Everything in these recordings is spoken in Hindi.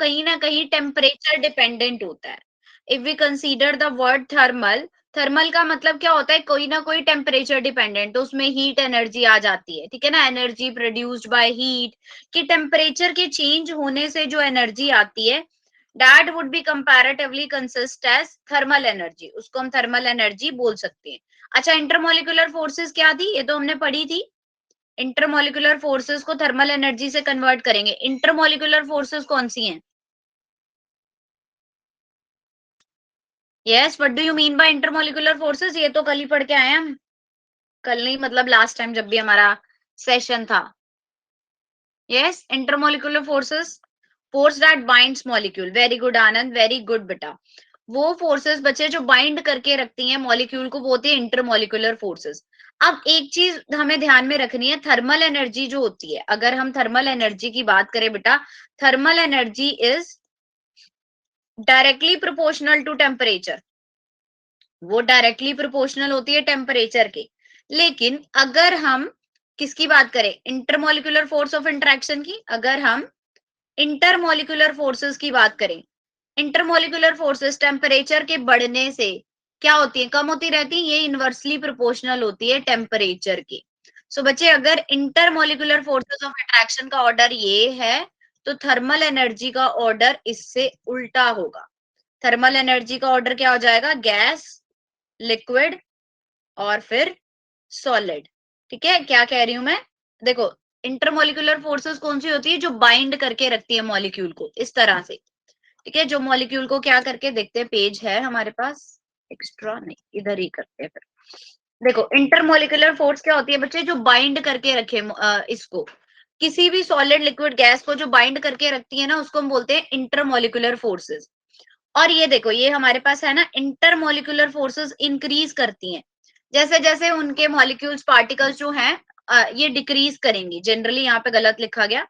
कहीं ना कहीं टेम्परेचर डिपेंडेंट होता है। If we consider the word thermal, thermal का मतलब क्या होता है, कोई ना कोई टेम्परेचर डिपेंडेंट, तो उसमें हीट एनर्जी आ जाती है, ठीक है ना, एनर्जी प्रोड्यूस्ड बाय हीट, कि टेम्परेचर के चेंज होने से जो एनर्जी आती है, that would be comparatively consist as thermal energy, उसको हम थर्मल एनर्जी बोल सकते हैं। अच्छा, इंटरमोलिकुलर फोर्सेस क्या थी, ये तो हमने पढ़ी थी। इंटरमोलिकुलर फोर्सेस को थर्मल एनर्जी से कन्वर्ट करेंगे। इंटरमोलिकुलर फोर्सेस कौन सी हैं? Yes, what do you mean by intermolecular forces? ये तो कल ही पढ़ के आए हम। कल नहीं, मतलब लास्ट टाइम जब भी हमारा सेशन था। Yes, intermolecular forces, force that binds molecule. Very good Anand, very good बेटा। वो फोर्सेस बच्चे जो बाइंड करके रखती हैं मॉलिक्यूल को, वो होती है इंटरमोलिकुलर फोर्सेस। अब एक चीज हमें ध्यान में रखनी है, थर्मल एनर्जी जो होती है, अगर हम थर्मल एनर्जी की बात करें बेटा, thermal energy is directly proportional to temperature. वो डायरेक्टली प्रोपोर्शनल होती है टेम्परेचर के। लेकिन अगर हम किसकी बात करें, इंटरमोलिकुलर फोर्स ऑफ इंटरेक्शन की, अगर हम इंटरमोलिकुलर फोर्सेस की बात करें, इंटरमोलिकुलर फोर्सेस टेम्परेचर के बढ़ने से क्या होती है, कम होती रहती है, ये इनवर्सली प्रोपोर्शनल होती है टेम्परेचर के। सो बच्चे, अगर इंटरमोलिकुलर फोर्सेस ऑफ अट्रैक्शन का ऑर्डर ये है, तो थर्मल एनर्जी का ऑर्डर इससे उल्टा होगा। थर्मल एनर्जी का ऑर्डर क्या हो जाएगा, गैस, लिक्विड और फिर सॉलिड। ठीक है, क्या कह रही हूं मैं, देखो, इंटरमोलिकुलर फोर्सेस कौन सी होती है, जो बाइंड करके रखती है मॉलिक्यूल को इस तरह से। ठीक है, जो मॉलिक्यूल को क्या करके देखते हैं, पेज है हमारे पास एक्स्ट्रा, नहीं इधर ही करते हैं फिर। देखो, इंटरमोलिकुलर फोर्स क्या होती है बच्चे, जो बाइंड करके रखे इसको, किसी भी सॉलिड लिक्विड गैस को जो बाइंड करके रखती है ना, उसको हम बोलते हैं इंटरमोलिकुलर फोर्सेस। और ये देखो, ये हमारे पास है ना, इंटरमोलिकुलर फोर्सेस इंक्रीज करती हैं जैसे जैसे उनके मॉलिक्यूल्स, पार्टिकल्स जो हैं, ये डिक्रीज करेंगी। जनरली यहाँ पे गलत लिखा गया,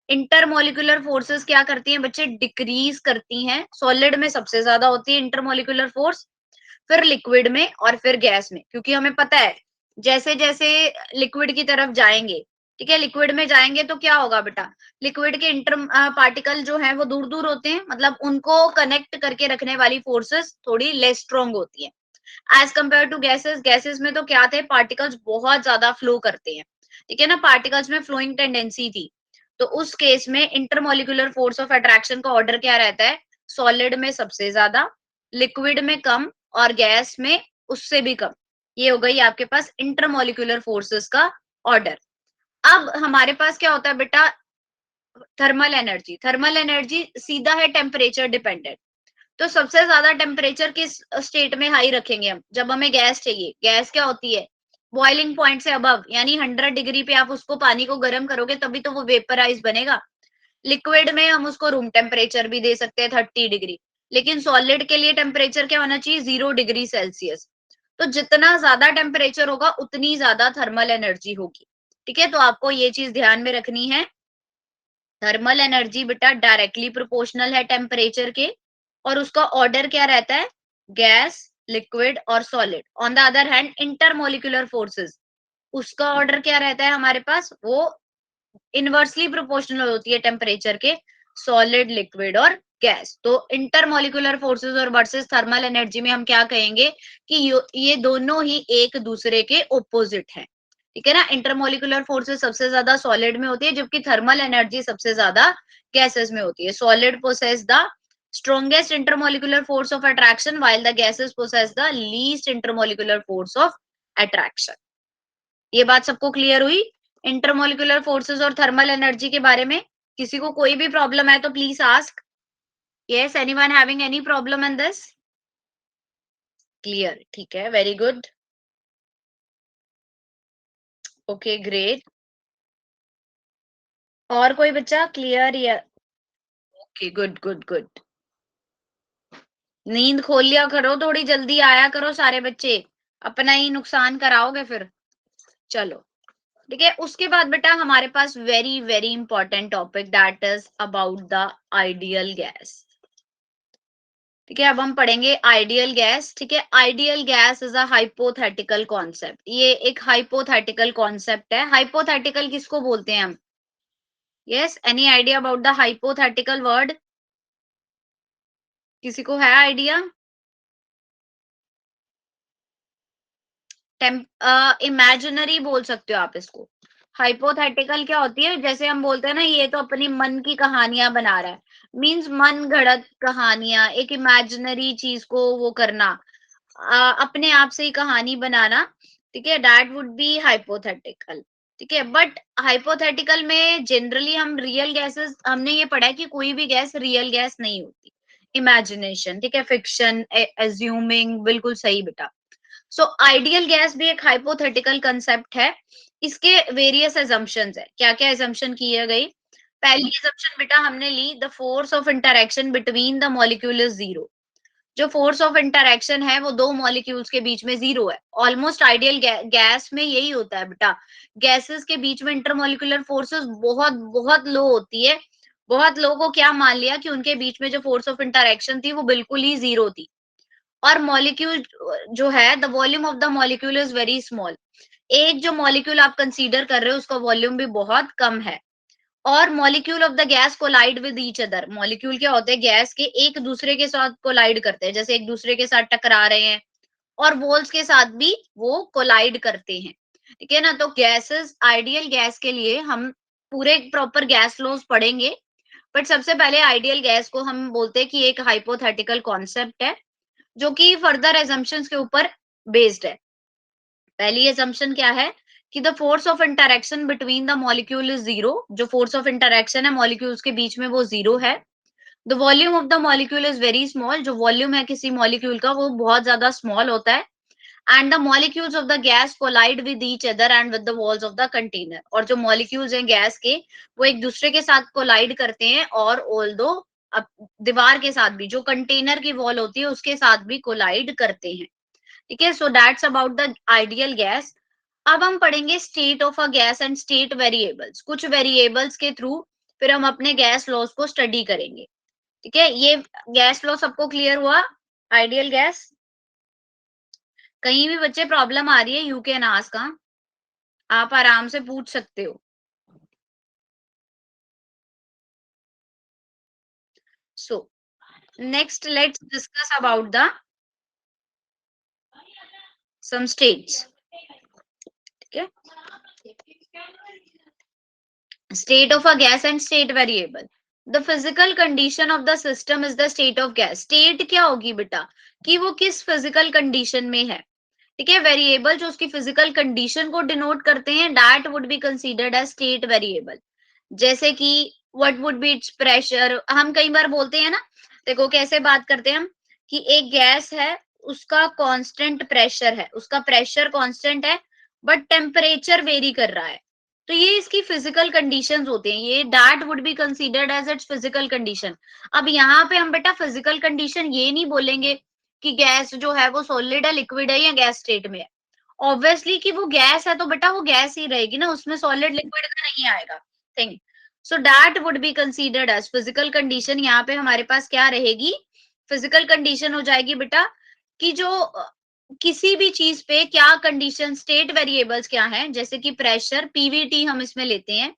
इंटरमोलिकुलर फोर्सेस क्या करती हैं बच्चे, डिक्रीज करती हैं। सॉलिड में सबसे ज्यादा होती है इंटरमोलिकुलर फोर्स, फिर लिक्विड में और फिर गैस में, क्योंकि हमें पता है जैसे जैसे लिक्विड की तरफ जाएंगे, ठीक है, लिक्विड में जाएंगे तो क्या होगा बेटा, लिक्विड के इंटर पार्टिकल जो है वो दूर दूर होते हैं, मतलब उनको कनेक्ट करके रखने वाली फोर्सेस थोड़ी लेस स्ट्रॉन्ग होती है as compare to gases. Gases में तो क्या थे, पार्टिकल्स बहुत ज्यादा फ्लो करते हैं, ठीक है ना, पार्टिकल्स में फ्लोइंग टेंडेंसी थी। तो उस केस में इंटरमोलिकुलर फोर्स ऑफ अट्रैक्शन का ऑर्डर क्या रहता है, सॉलिड में सबसे ज्यादा, लिक्विड में कम और गैस में उससे भी कम। ये हो गई आपके पास इंटरमोलिकुलर फोर्सेस का ऑर्डर। अब हमारे पास क्या होता है बेटा, थर्मल एनर्जी। थर्मल एनर्जी सीधा है टेम्परेचर डिपेंडेंट। तो सबसे ज्यादा टेम्परेचर किस स्टेट में हाई रखेंगे हम, जब हमें गैस चाहिए। गैस क्या होती है, बॉइलिंग पॉइंट से अबव, यानी 100 डिग्री पे आप उसको पानी को गर्म करोगे तभी तो वो वेपराइज बनेगा। लिक्विड में हम उसको रूम टेम्परेचर भी दे सकते हैं 30 डिग्री, लेकिन सॉलिड के लिए टेम्परेचर क्या होना चाहिए, 0 डिग्री सेल्सियस। तो जितना ज्यादा टेम्परेचर होगा उतनी ज्यादा थर्मल एनर्जी होगी। ठीक है, तो आपको ये चीज ध्यान में रखनी है, थर्मल एनर्जी बेटा डायरेक्टली प्रोपोर्शनल है टेम्परेचर के, और उसका ऑर्डर क्या रहता है, गैस, लिक्विड और solid. On the other hand intermolecular forces, उसका ऑर्डर क्या रहता है हमारे पास, वो इनवर्सली प्रोपोर्शनल होती है टेम्परेचर के, सॉलिड, लिक्विड और गैस। तो इंटरमोलिकुलर फोर्सेस और वर्सेस थर्मल एनर्जी में हम क्या कहेंगे कि ये दोनों ही एक दूसरे के ओपोजिट हैं। ठीक है ना, इंटरमोलिकुलर फोर्सेस सबसे ज्यादा सॉलिड में होती है, जबकि थर्मल एनर्जी सबसे ज्यादा गैसेस में होती है। Solid possess the strongest intermolecular force of attraction while the gases possess the least intermolecular force of attraction। ये बात सबको क्लियर हुई इंटरमोलिकुलर फोर्सेस और थर्मल एनर्जी के बारे में? किसी को कोई भी प्रॉब्लम है तो please ask. Yes, anyone having any problem in this? Clear, ठीक है, वेरी गुड, ओके ग्रेट। और कोई बच्चा क्लियर या? Okay, good good good. नींद खोल लिया करो, थोड़ी जल्दी आया करो सारे बच्चे, अपना ही नुकसान कराओगे फिर। चलो, ठीक है, उसके बाद बेटा हमारे पास very very important topic, that is about the ideal gas. ठीक है, अब हम पढ़ेंगे आइडियल गैस। ठीक है, ideal gas is a hypothetical concept. ये एक हाइपोथेटिकल कॉन्सेप्ट है। हाइपोथेटिकल किसको बोलते हैं हम? Yes, any idea about the hypothetical word? किसी को है आइडिया? इमेजिनरी बोल सकते हो आप इसको। हाइपोथेटिकल क्या होती है, जैसे हम बोलते हैं ना ये तो अपनी मन की कहानियां बना रहा है, मीन्स मन गढ़ंत कहानियां, एक इमेजिनरी चीज को वो करना, अपने आप से ही कहानी बनाना, ठीक है, दैट वुड बी हाइपोथेटिकल। ठीक है, बट हाइपोथेटिकल में जनरली हम रियल गैसेस, हमने ये पढ़ा है कि कोई भी गैस रियल गैस नहीं होती, इमेजिनेशन, ठीक है, फिक्शन, एज्यूमिंग, बिल्कुल सही बेटा। सो आइडियल गैस भी एक हाइपोथेटिकल कंसेप्ट है। इसके वेरियस एजम्पशंस है, क्या क्या एजम्पशन किए गई। पहली एजम्पशन बेटा हमने ली, the force of interaction between the molecule is zero. जो फोर्स ऑफ इंटरेक्शन है वो दो मॉलिक्यूल्स के बीच में जीरो है। ऑलमोस्ट आइडियल गैस में यही होता है बेटा, गैसेस के बीच में इंटरमोलिकुलर फोर्सेस बहुत बहुत लो होती है। बहुत लोगों को क्या मान लिया कि उनके बीच में जो फोर्स ऑफ इंटरेक्शन थी वो बिल्कुल ही जीरो थी। और मॉलिक्यूल जो है, the volume of the molecule is very small. एक जो मॉलिक्यूल आप कंसीडर कर रहे हो उसका वॉल्यूम भी बहुत कम है। और molecule of the gas collide with each other, molecule क्या होते हैं, गैस के एक दूसरे के साथ कोलाइड करते हैं, जैसे एक दूसरे के साथ टकरा रहे हैं। और वॉल्स के साथ भी वो कोलाइड करते हैं, ठीक है ना। तो गैसेस, आइडियल गैस के लिए हम पूरे प्रॉपर गैस लॉज पढ़ेंगे, बट सबसे पहले आइडियल गैस को हम बोलते हैं कि एक हाइपोथेटिकल कॉन्सेप्ट है जो कि फर्दर एजम्पशंस के ऊपर बेस्ड है। पहली एजम्पशन क्या है कि the force of interaction between the molecule is zero. जो फोर्स ऑफ इंटरेक्शन है मॉलिक्यूल्स के बीच में वो जीरो है। The volume of the molecule is very small. जो वॉल्यूम है किसी मॉलिक्यूल का वो बहुत ज्यादा स्मॉल होता है। And the molecules of the gas collide with each other and with the walls of the container. और जो मॉलिक्यूल्स हैं गैस के वो एक दूसरे के साथ कोलाइड करते हैं, और ऑल दो दीवार के साथ भी, जो कंटेनर की वॉल होती है उसके साथ भी कोलाइड करते हैं। ठीक है, so that's about the ideal gas. अब हम पढ़ेंगे state of a gas and state variables. कुछ वेरिएबल्स के थ्रू फिर हम अपने गैस लॉज को स्टडी करेंगे। ठीक है, ये गैस लॉ सबको क्लियर हुआ, आइडियल गैस। कहीं भी बच्चे प्रॉब्लम आ रही है यू कैन आस्क, आप आराम से पूछ सकते हो। So next let's discuss about the some states. ठीक है, state of a gas and state variable. The physical condition of the system is the state of gas. State क्या होगी बेटा, कि वो किस physical condition में है। ठीक है, वेरिएबल जो उसकी फिजिकल कंडीशन को डिनोट करते हैं that would be considered as state variable. जैसे कि what would be its pressure. हम कई बार बोलते हैं ना, देखो कैसे बात करते हैं हम, कि एक गैस है, उसका कांस्टेंट प्रेशर है, उसका प्रेशर कांस्टेंट है, बट टेम्परेचर वेरी कर रहा है। तो ये इसकी फिजिकल कंडीशंस होते हैं, ये that would be considered as its physical condition. अब यहाँ पे हम बेटा फिजिकल कंडीशन ये नहीं बोलेंगे कि गैस जो है वो सॉलिड है, लिक्विड है, या गैस स्टेट में है। ऑब्वियसली कि वो गैस है तो बेटा वो गैस ही रहेगी ना, उसमें सॉलिड लिक्विड का नहीं आएगा thing. So that would be considered as physical condition. यहाँ पे हमारे पास क्या रहेगी, फिजिकल कंडीशन हो जाएगी बेटा, कि जो किसी भी चीज पे क्या कंडीशन, स्टेट वेरिएबल्स क्या है, जैसे कि प्रेशर, पीवीटी हम इसमें लेते हैं।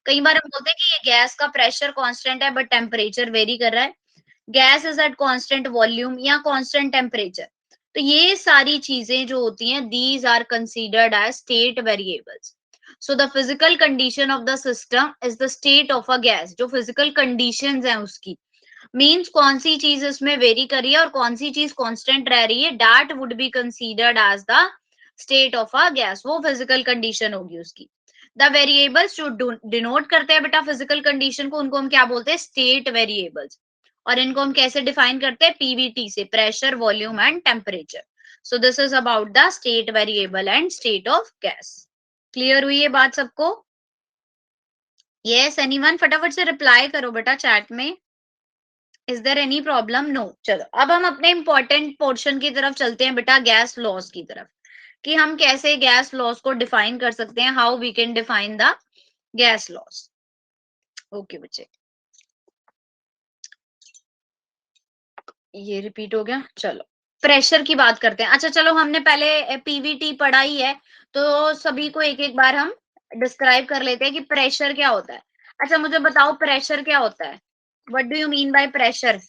कई बार हम बोलते हैं कि ये गैस का प्रेशर कांस्टेंट है बट टेम्परेचर वेरी कर रहा है, gas is at constant volume या कांस्टेंट टेम्परेचर। तो ये सारी चीजें जो होती हैं these are considered as state variables. So the physical condition of the system is the state of a gas. जो फिजिकल कंडीशंस हैं उसकी मीन्स कौन सी चीज उसमें वेरी कर रही है और कौन सी चीज कांस्टेंट रह रही है, that would be considered as the state of a gas. वो फिजिकल कंडीशन होगी उसकी। द वेरिएबल्स जो डिनोट करते हैं बेटा फिजिकल कंडीशन को, उनको हम क्या बोलते हैं, स्टेट वेरिएबल्स। और इनको हम कैसे डिफाइन करते हैं, पीवीटी से, pressure, volume and temperature. So this is about the state variable and state of gas. Clear हुई ये बात सबको? Yes, anyone? फटाफट से रिप्लाई करो बेटा चैट में। Is there any problem? No. चलो अब हम अपने इंपॉर्टेंट पोर्शन की तरफ चलते हैं बेटा, गैस लॉस की तरफ, कि हम कैसे गैस लॉस को डिफाइन कर सकते हैं, how we can define the gas laws. Okay बच्चे, ये रिपीट हो गया। चलो प्रेशर की बात करते हैं। अच्छा चलो, हमने पहले पीवीटी पढ़ा ही है, तो सभी को एक एक बार हम डिस्क्राइब कर लेते हैं कि प्रेशर क्या होता है। अच्छा मुझे बताओ प्रेशर क्या होता है, what do you mean by pressure?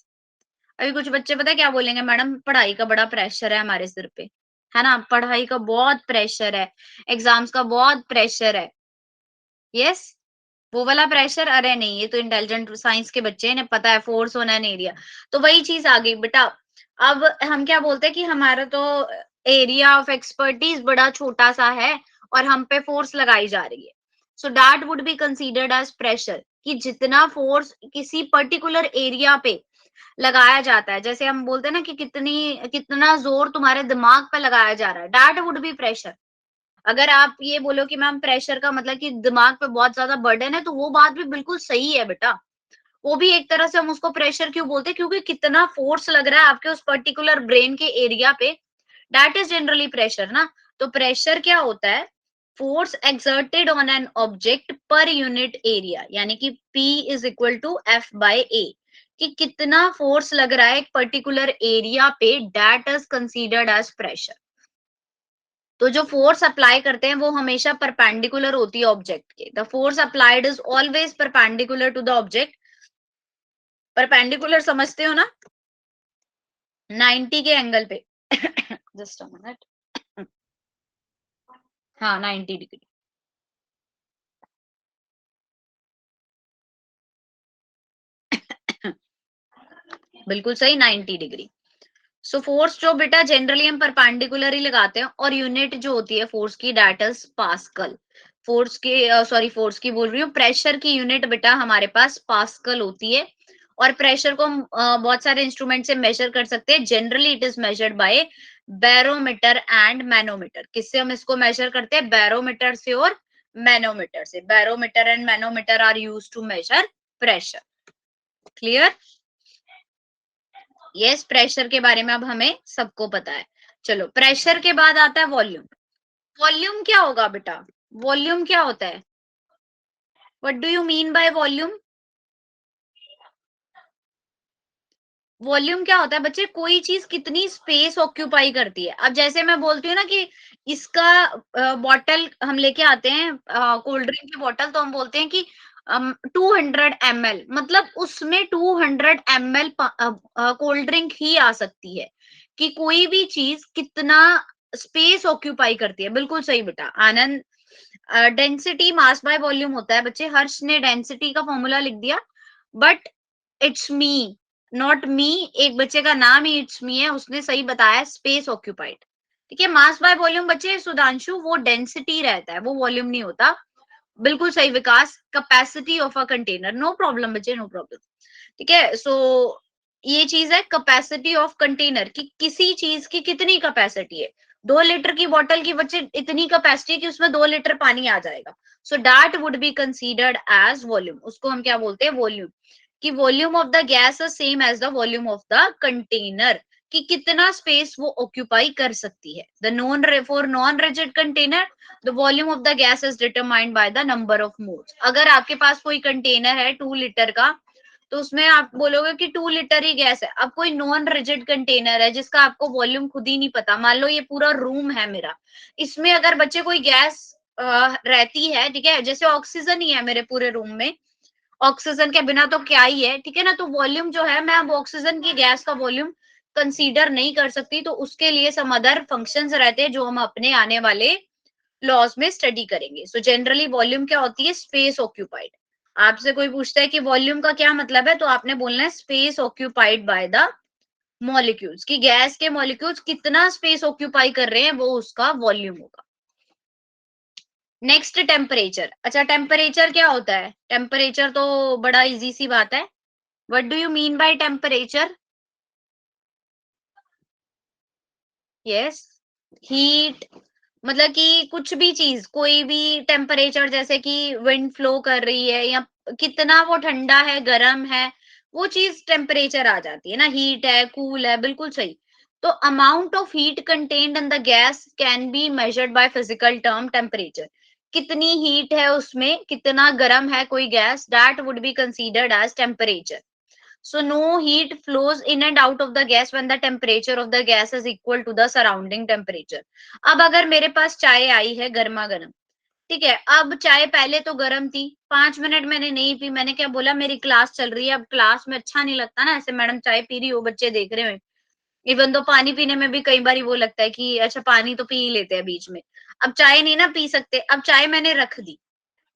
अभी कुछ बच्चे पता है क्या बोलेंगे, मैडम पढ़ाई का बड़ा प्रेशर है हमारे सिर पे, है ना, पढ़ाई का बहुत प्रेशर है, एग्जाम्स का बहुत प्रेशर है। यस, वो वाला प्रेशर, अरे नहीं ये तो इंटेलिजेंट साइंस के बच्चे हैं, इन्हें पता है फोर्स होना है एरिया। तो वही चीज आ गई बेटा। अब हम क्या बोलते हैं कि हमारा तो एरिया ऑफ एक्सपर्टीज बड़ा छोटा सा है और हम पे फोर्स लगाई जा रही है। So that would be considered as pressure, कि जितना फोर्स किसी पर्टिकुलर एरिया पे लगाया जाता है, जैसे हम बोलते हैं ना कि कितना जोर तुम्हारे दिमाग पे लगाया जा रहा है, दैट वुड बी प्रेशर। अगर आप ये बोलो कि मैम प्रेशर का मतलब कि दिमाग पे बहुत ज्यादा बर्डन है, तो वो बात भी बिल्कुल सही है बेटा। वो भी एक तरह से हम उसको प्रेशर क्यों बोलते हैं, क्योंकि कितना फोर्स लग रहा है आपके उस पर्टिकुलर ब्रेन के एरिया पे, दैट इज जनरली प्रेशर ना। तो प्रेशर क्या होता है, force exerted on an object per unit area, यानी कि P is equal to F by A, कि कितना फोर्स लग रहा है एक पर्टिकुलर एरिया पे, that is considered as pressure. तो जो फोर्स अप्लाई करते हैं वो हमेशा परपेंडिकुलर होती है ऑब्जेक्ट के, the force applied is always perpendicular to the object. Perpendicular समझते हो ना, 90 के एंगल पे। जस्ट अ मिनट, हाँ 90 डिग्री। बिल्कुल सही, 90 डिग्री। सो फोर्स जो बेटा जनरली हम परपेंडिकुलर ही लगाते हैं, और यूनिट जो होती है फोर्स की, दैट इज पास्कल। फोर्स के सॉरी फोर्स की बोल रही हूँ, प्रेशर की यूनिट बेटा हमारे पास पास्कल होती है। और प्रेशर को हम बहुत सारे इंस्ट्रूमेंट से मेजर कर सकते हैं। Generally it is measured by barometer and manometer. किससे हम इसको मेजर करते हैं, बैरोमीटर से और मैनोमीटर से। Barometer and manometer are used to measure pressure. Clear? Yes, pressure के बारे में अब हमें सबको पता है। चलो, प्रेशर के बाद आता है वॉल्यूम। वॉल्यूम क्या होगा बेटा, वॉल्यूम क्या होता है, what do you mean by volume? Volume क्या होता है बच्चे, कोई चीज कितनी स्पेस ऑक्यूपाई करती है। अब जैसे मैं बोलती हूँ ना कि इसका बॉटल हम लेके आते हैं, कोल्ड ड्रिंक की बॉटल, तो हम बोलते हैं कि 200 ml, मतलब उसमें 200 ml कोल्ड ड्रिंक ही आ सकती है। कि कोई भी चीज कितना स्पेस ऑक्यूपाई करती है, बिल्कुल सही बेटा आनंद। डेंसिटी मास बाय वॉल्यूम होता है बच्चे। हर्ष ने डेंसिटी का फॉर्मूला लिख दिया, but it's me, not me. एक बच्चे का नाम ही इट्स मी है, उसने सही बताया स्पेस ऑक्यूपाइड। ठीक है, मास बाय वॉल्यूम बच्चे सुधांशु वो डेंसिटी रहता है, वो वॉल्यूम नहीं होता। बिल्कुल सही Vikas, capacity of a container. No problem बच्चे, नो प्रॉब्लम। ठीक है, सो ये चीज है कैपेसिटी ऑफ कंटेनर, कि किसी चीज की कितनी कैपेसिटी है। 2 लीटर की बोतल की बच्चे इतनी कैपेसिटी है कि उसमें 2 लीटर पानी आ जाएगा। So that would be considered as volume. उसको हम क्या बोलते हैं, वॉल्यूम। कि volume of the gas is same as the volume of the container, कि कितना स्पेस वो ऑक्यूपाई कर सकती है। The non for non rigid container, the volume of the gas is determined by the number of moles. अगर आपके पास कोई कंटेनर है 2 लीटर का, तो उसमें आप बोलोगे कि 2 लीटर ही गैस है। अब कोई नॉन रिजिड कंटेनर है जिसका आपको वॉल्यूम खुद ही नहीं पता, मान लो ये पूरा रूम है मेरा, इसमें अगर बच्चे कोई गैस रहती है, ठीक है, जैसे ऑक्सीजन ही है मेरे पूरे रूम में, ऑक्सीजन के बिना तो क्या ही है, ठीक है ना। तो वॉल्यूम जो है, मैं अब ऑक्सीजन की गैस का वॉल्यूम कंसीडर नहीं कर सकती, तो उसके लिए सम अदर फंक्शंस रहते हैं जो हम अपने आने वाले लॉज में स्टडी करेंगे। सो जनरली वॉल्यूम क्या होती है, स्पेस ऑक्यूपाइड। आपसे कोई पूछता है कि वॉल्यूम का क्या मतलब है, तो आपने बोलना है space occupied by the molecules, कि गैस के मॉलिक्यूल्स कितना स्पेस ऑक्यूपाई कर रहे हैं, वो उसका वॉल्यूम होगा। Next, temperature. अच्छा, टेम्परेचर क्या होता है, टेम्परेचर तो बड़ा इजी सी बात है। What do you mean by temperature? Yes, heat, मतलब कि कुछ भी चीज, कोई भी टेम्परेचर, जैसे कि विंड फ्लो कर रही है, या कितना वो ठंडा है गर्म है, वो चीज टेम्परेचर आ जाती है ना। हीट है, कूल है, बिल्कुल सही। तो amount of heat contained in the gas can be measured by physical term temperature. कितनी हीट है उसमें, कितना गर्म है कोई gas, that would be considered as temperature. So no heat flows in and out of the gas when the temperature of the gas is equal to the surrounding temperature. अब अगर मेरे पास चाय आई है गर्मा गर्म, ठीक है, अब चाय पहले तो गर्म थी, 5 मिनट मैंने नहीं पी, मैंने क्या बोला, मेरी क्लास चल रही है, अब क्लास में अच्छा नहीं लगता ना ऐसे मैडम चाय पी रही हो, बच्चे देख रहे हो। इवन तो पानी पीने में भी कई बार वो लगता है कि अच्छा पानी तो पी ही लेते हैं बीच में। अब चाय नहीं ना पी सकते, अब चाय मैंने रख दी।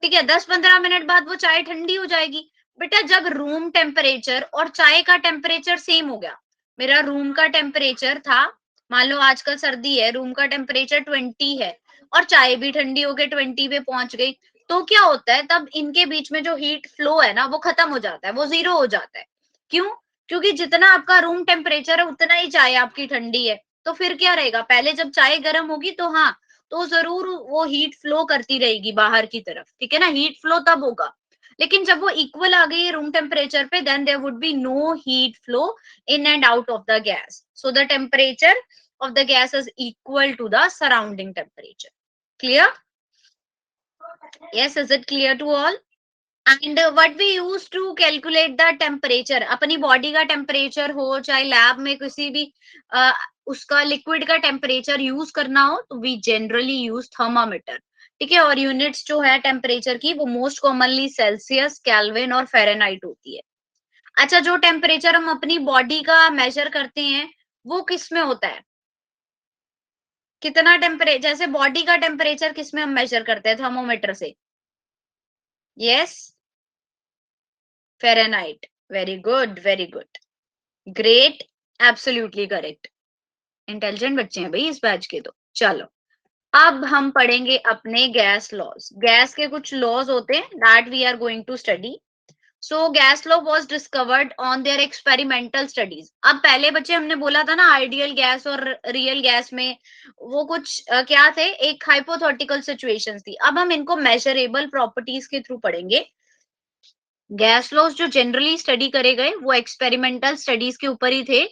ठीक है, 10-15 मिनट बाद वो चाय ठंडी हो जाएगी। बेटा जब रूम टेम्परेचर और चाय का टेम्परेचर सेम हो गया, मेरा रूम का टेम्परेचर था, मान लो आजकल सर्दी है, रूम का टेम्परेचर 20 है और चाय भी ठंडी होके 20 पे पहुंच गई, तो क्या होता है तब इनके बीच में जो हीट फ्लो है ना वो खत्म हो जाता है, वो जीरो हो जाता है। क्यों? क्योंकि जितना आपका रूम टेम्परेचर है उतना ही चाय आपकी ठंडी है। तो फिर क्या रहेगा, पहले जब चाय गर्म होगी तो हाँ, तो जरूर वो हीट फ्लो करती रहेगी बाहर की तरफ, ठीक है ना, हीट फ्लो तब होगा। लेकिन जब वो इक्वल आ गई रूम टेम्परेचर पे, then there would be no heat flow in and out of the gas. So the temperature of the gas is equal to the surrounding temperature. Clear? Yes, is it clear to all? And what we use to calculate the temperature, अपनी बॉडी का टेम्परेचर हो चाहे लैब में किसी भी uh, उसका लिक्विड का टेम्परेचर यूज करना हो, तो वी जनरली यूज थर्मामीटर। ठीक है, और यूनिट्स जो है टेम्परेचर की वो मोस्ट कॉमनली सेल्सियस, केल्विन और फ़ारेनहाइट होती है। अच्छा, जो टेम्परेचर हम अपनी बॉडी का मेजर करते हैं वो किस में होता है? कितना टेम्परेचर, जैसे बॉडी का टेम्परेचर किस में हम मेजर करते हैं थर्मोमीटर से? Yes, Fahrenheit. Very good, very good, great, absolutely correct. Intelligent बच्चे हैं भाई इस बैच के तो। चलो, अब हम पढ़ेंगे अपने गैस लॉज। गैस के कुछ लॉज होते हैं that we are going to study. So gas law was discovered on their experimental studies. अब पहले बच्चे हमने बोला था ना आइडियल गैस और रियल गैस में वो कुछ क्या थे, एक हाइपोथेटिकल सिचुएशंस थी। अब हम इनको मेजरेबल प्रॉपर्टीज के थ्रू पढ़ेंगे। गैस लॉज जो जनरली स्टडी करे गए वो एक्सपेरिमेंटल स्टडीज के ऊपर ही थे।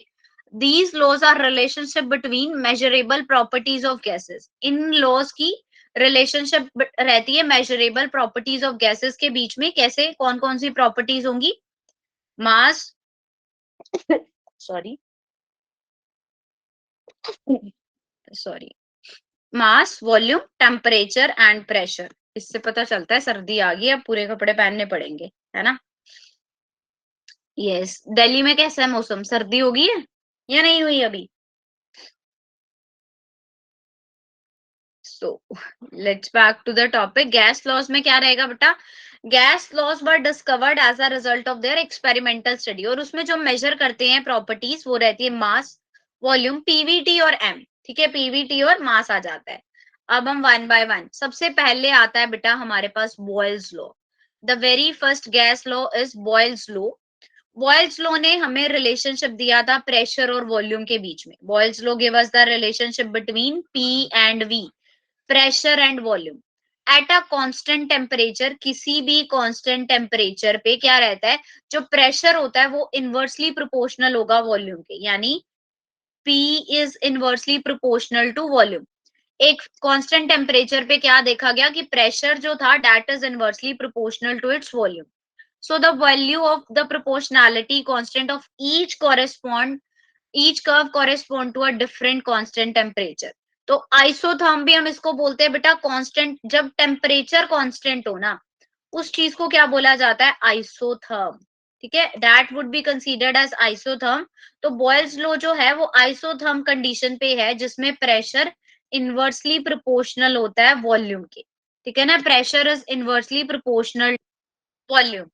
These laws are relationship between measurable properties of gases. इन लॉज की रिलेशनशिप रहती है मेजरेबल प्रॉपर्टीज ऑफ गैसेस के बीच में। कैसे, कौन कौन सी प्रॉपर्टीज होंगी? Mass, sorry sorry, mass, volume, temperature and pressure. इससे पता चलता है सर्दी आ गई, अब पूरे कपड़े पहनने पड़ेंगे, है ना। यस, दिल्ली में कैसा है मौसम, सर्दी हो गई है या नहीं हुई अभी? So let's back to the topic. Gas laws में क्या रहेगा बेटा? Gas laws were discovered as a result of their experimental study, और उसमें जो मेजर करते हैं प्रॉपर्टीज वो रहती है मास, वॉल्यूम, पीवीटी और एम। ठीक है, पीवीटी और मास आ जाता है। अब हम वन बाय वन, सबसे पहले आता है बेटा हमारे पास Boyle's law. The very first gas law is Boyle's law. Boyle's law ने हमें रिलेशनशिप दिया था प्रेशर और वॉल्यूम के बीच में। Boyle's law give us the relationship between P and V, pressure and volume. At a constant temperature, किसी भी कांस्टेंट टेम्परेचर पे क्या रहता है, जो प्रेशर होता है वो इनवर्सली प्रोपोर्शनल होगा वॉल्यूम के, यानी P is inversely proportional to volume. एक कांस्टेंट टेम्परेचर पे क्या देखा गया कि प्रेशर जो था that is inversely proportional to its volume. So the value of the proportionality constant of each curve correspond to a different constant temperature. तो आइसोथर्म भी हम इसको बोलते हैं बेटा कांस्टेंट। जब टेम्परेचर कांस्टेंट हो ना, उस चीज को क्या बोला जाता है? आइसोथर्म। ठीक है, that would be considered as isotherm. तो बॉयल्स लॉ जो है वो आइसोथर्म कंडीशन पे है जिसमें प्रेशर इनवर्सली प्रोपोर्शनल होता है वॉल्यूम के। ठीक है ना, pressure is inversely proportional volume.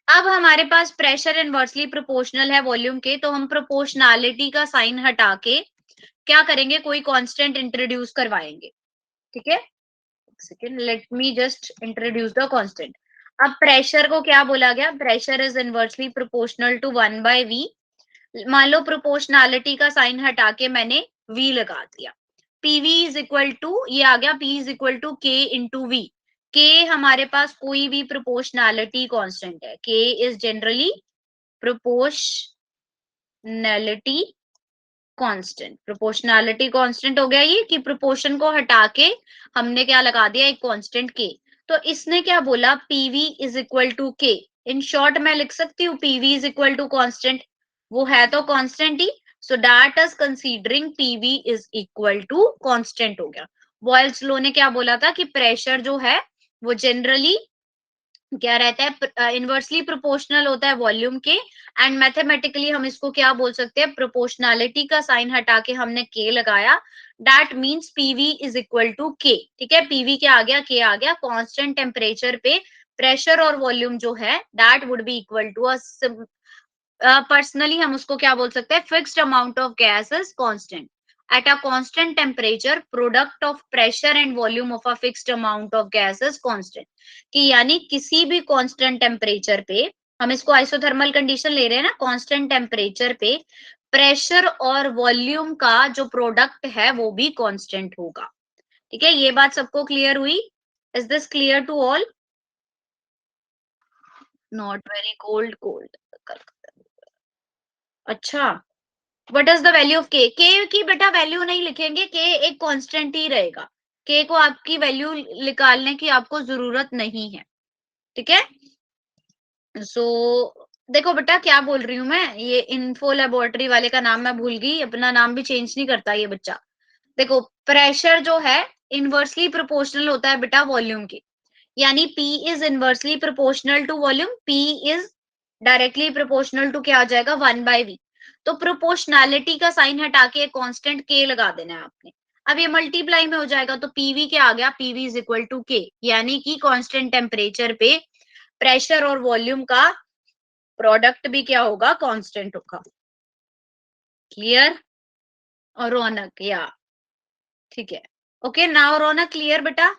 अब हमारे पास प्रेशर इनवर्सली प्रोपोर्शनल है वॉल्यूम के, तो हम प्रोपोर्शनैलिटी का साइन हटा के क्या करेंगे, कोई कांस्टेंट इंट्रोड्यूस करवाएंगे। ठीक है, second, let me just introduce the constant. अब प्रेशर को क्या बोला गया? Pressure is inversely proportional to 1/v। मान लो प्रोपोर्शनैलिटी का साइन हटा के मैंने v लगा दिया। pv इज इक्वल टू, ये आ गया p is equal to k into V. k हमारे पास कोई भी प्रोपोर्शनैलिटी कांस्टेंट है, k is generally proportionality constant. Proportionality constant हो गया ये कि प्रोपोर्शन को हटा के हमने क्या लगा दिया, एक कांस्टेंट k। तो इसने क्या बोला, pv is equal to k। In short मैं लिख सकती हूँ pv is equal to constant, वो है तो कांस्टेंट ही, so that is considering pv is equal to constant हो गया। बॉयल्स लॉ ने क्या बोला था कि प्रेशर जो है वो जनरली क्या रहता है, इनवर्सली प्रोपोर्शनल होता है वॉल्यूम के। एंड मैथमेटिकली हम इसको क्या बोल सकते हैं, प्रोपोर्शनैलिटी का साइन हटा के हमने के लगाया, that means PV is equal to K. ठीक है, पीवी क्या आ गया, के आ गया। कांस्टेंट टेम्परेचर पे प्रेशर और वॉल्यूम जो है that would be equal to personally हम उसको क्या बोल सकते हैं, fixed amount of gas is constant at a constant temperature product of pressure and volume of a fixed amount of gas is constant। कि यानी किसी भी कांस्टेंट टेम्परेचर पे, हम इसको आइसोथर्मल कंडीशन ले रहे हैं ना, कांस्टेंट टेम्परेचर पे प्रेशर और वॉल्यूम का जो प्रोडक्ट है वो भी कांस्टेंट होगा। ठीक है, ये बात सबको क्लियर हुई? Is this clear to all? Not very cold cold. अच्छा, what is the value of K? K की बेटा वैल्यू नहीं लिखेंगे, के एक कांस्टेंट ही रहेगा। के को आपकी वैल्यू निकालने की आपको जरूरत नहीं है। ठीक है, सो देखो बेटा क्या बोल रही हूँ मैं, ये इन्फो लेबोरेटरी वाले का नाम मैं भूल गई, अपना नाम भी चेंज नहीं करता ये बच्चा। देखो, प्रेशर जो है इनवर्सली प्रोपोर्शनल होता है बेटा वॉल्यूम के, यानी P is inversely proportional to volume, P is directly proportional to क्या आ जाएगा, 1/v। तो प्रोपोर्शनैलिटी का साइन हटा के कांस्टेंट k लगा देना है आपने। अब ये मल्टीप्लाई में हो जाएगा तो पीवी क्या आ गया, पीवी इज इक्वल टू के, यानी कि कांस्टेंट टेम्परेचर पे प्रेशर और वॉल्यूम का प्रोडक्ट भी क्या होगा, कांस्टेंट होगा। क्लियर? और रौनक, या ठीक है, ओके नाउ रौनक क्लियर बेटा?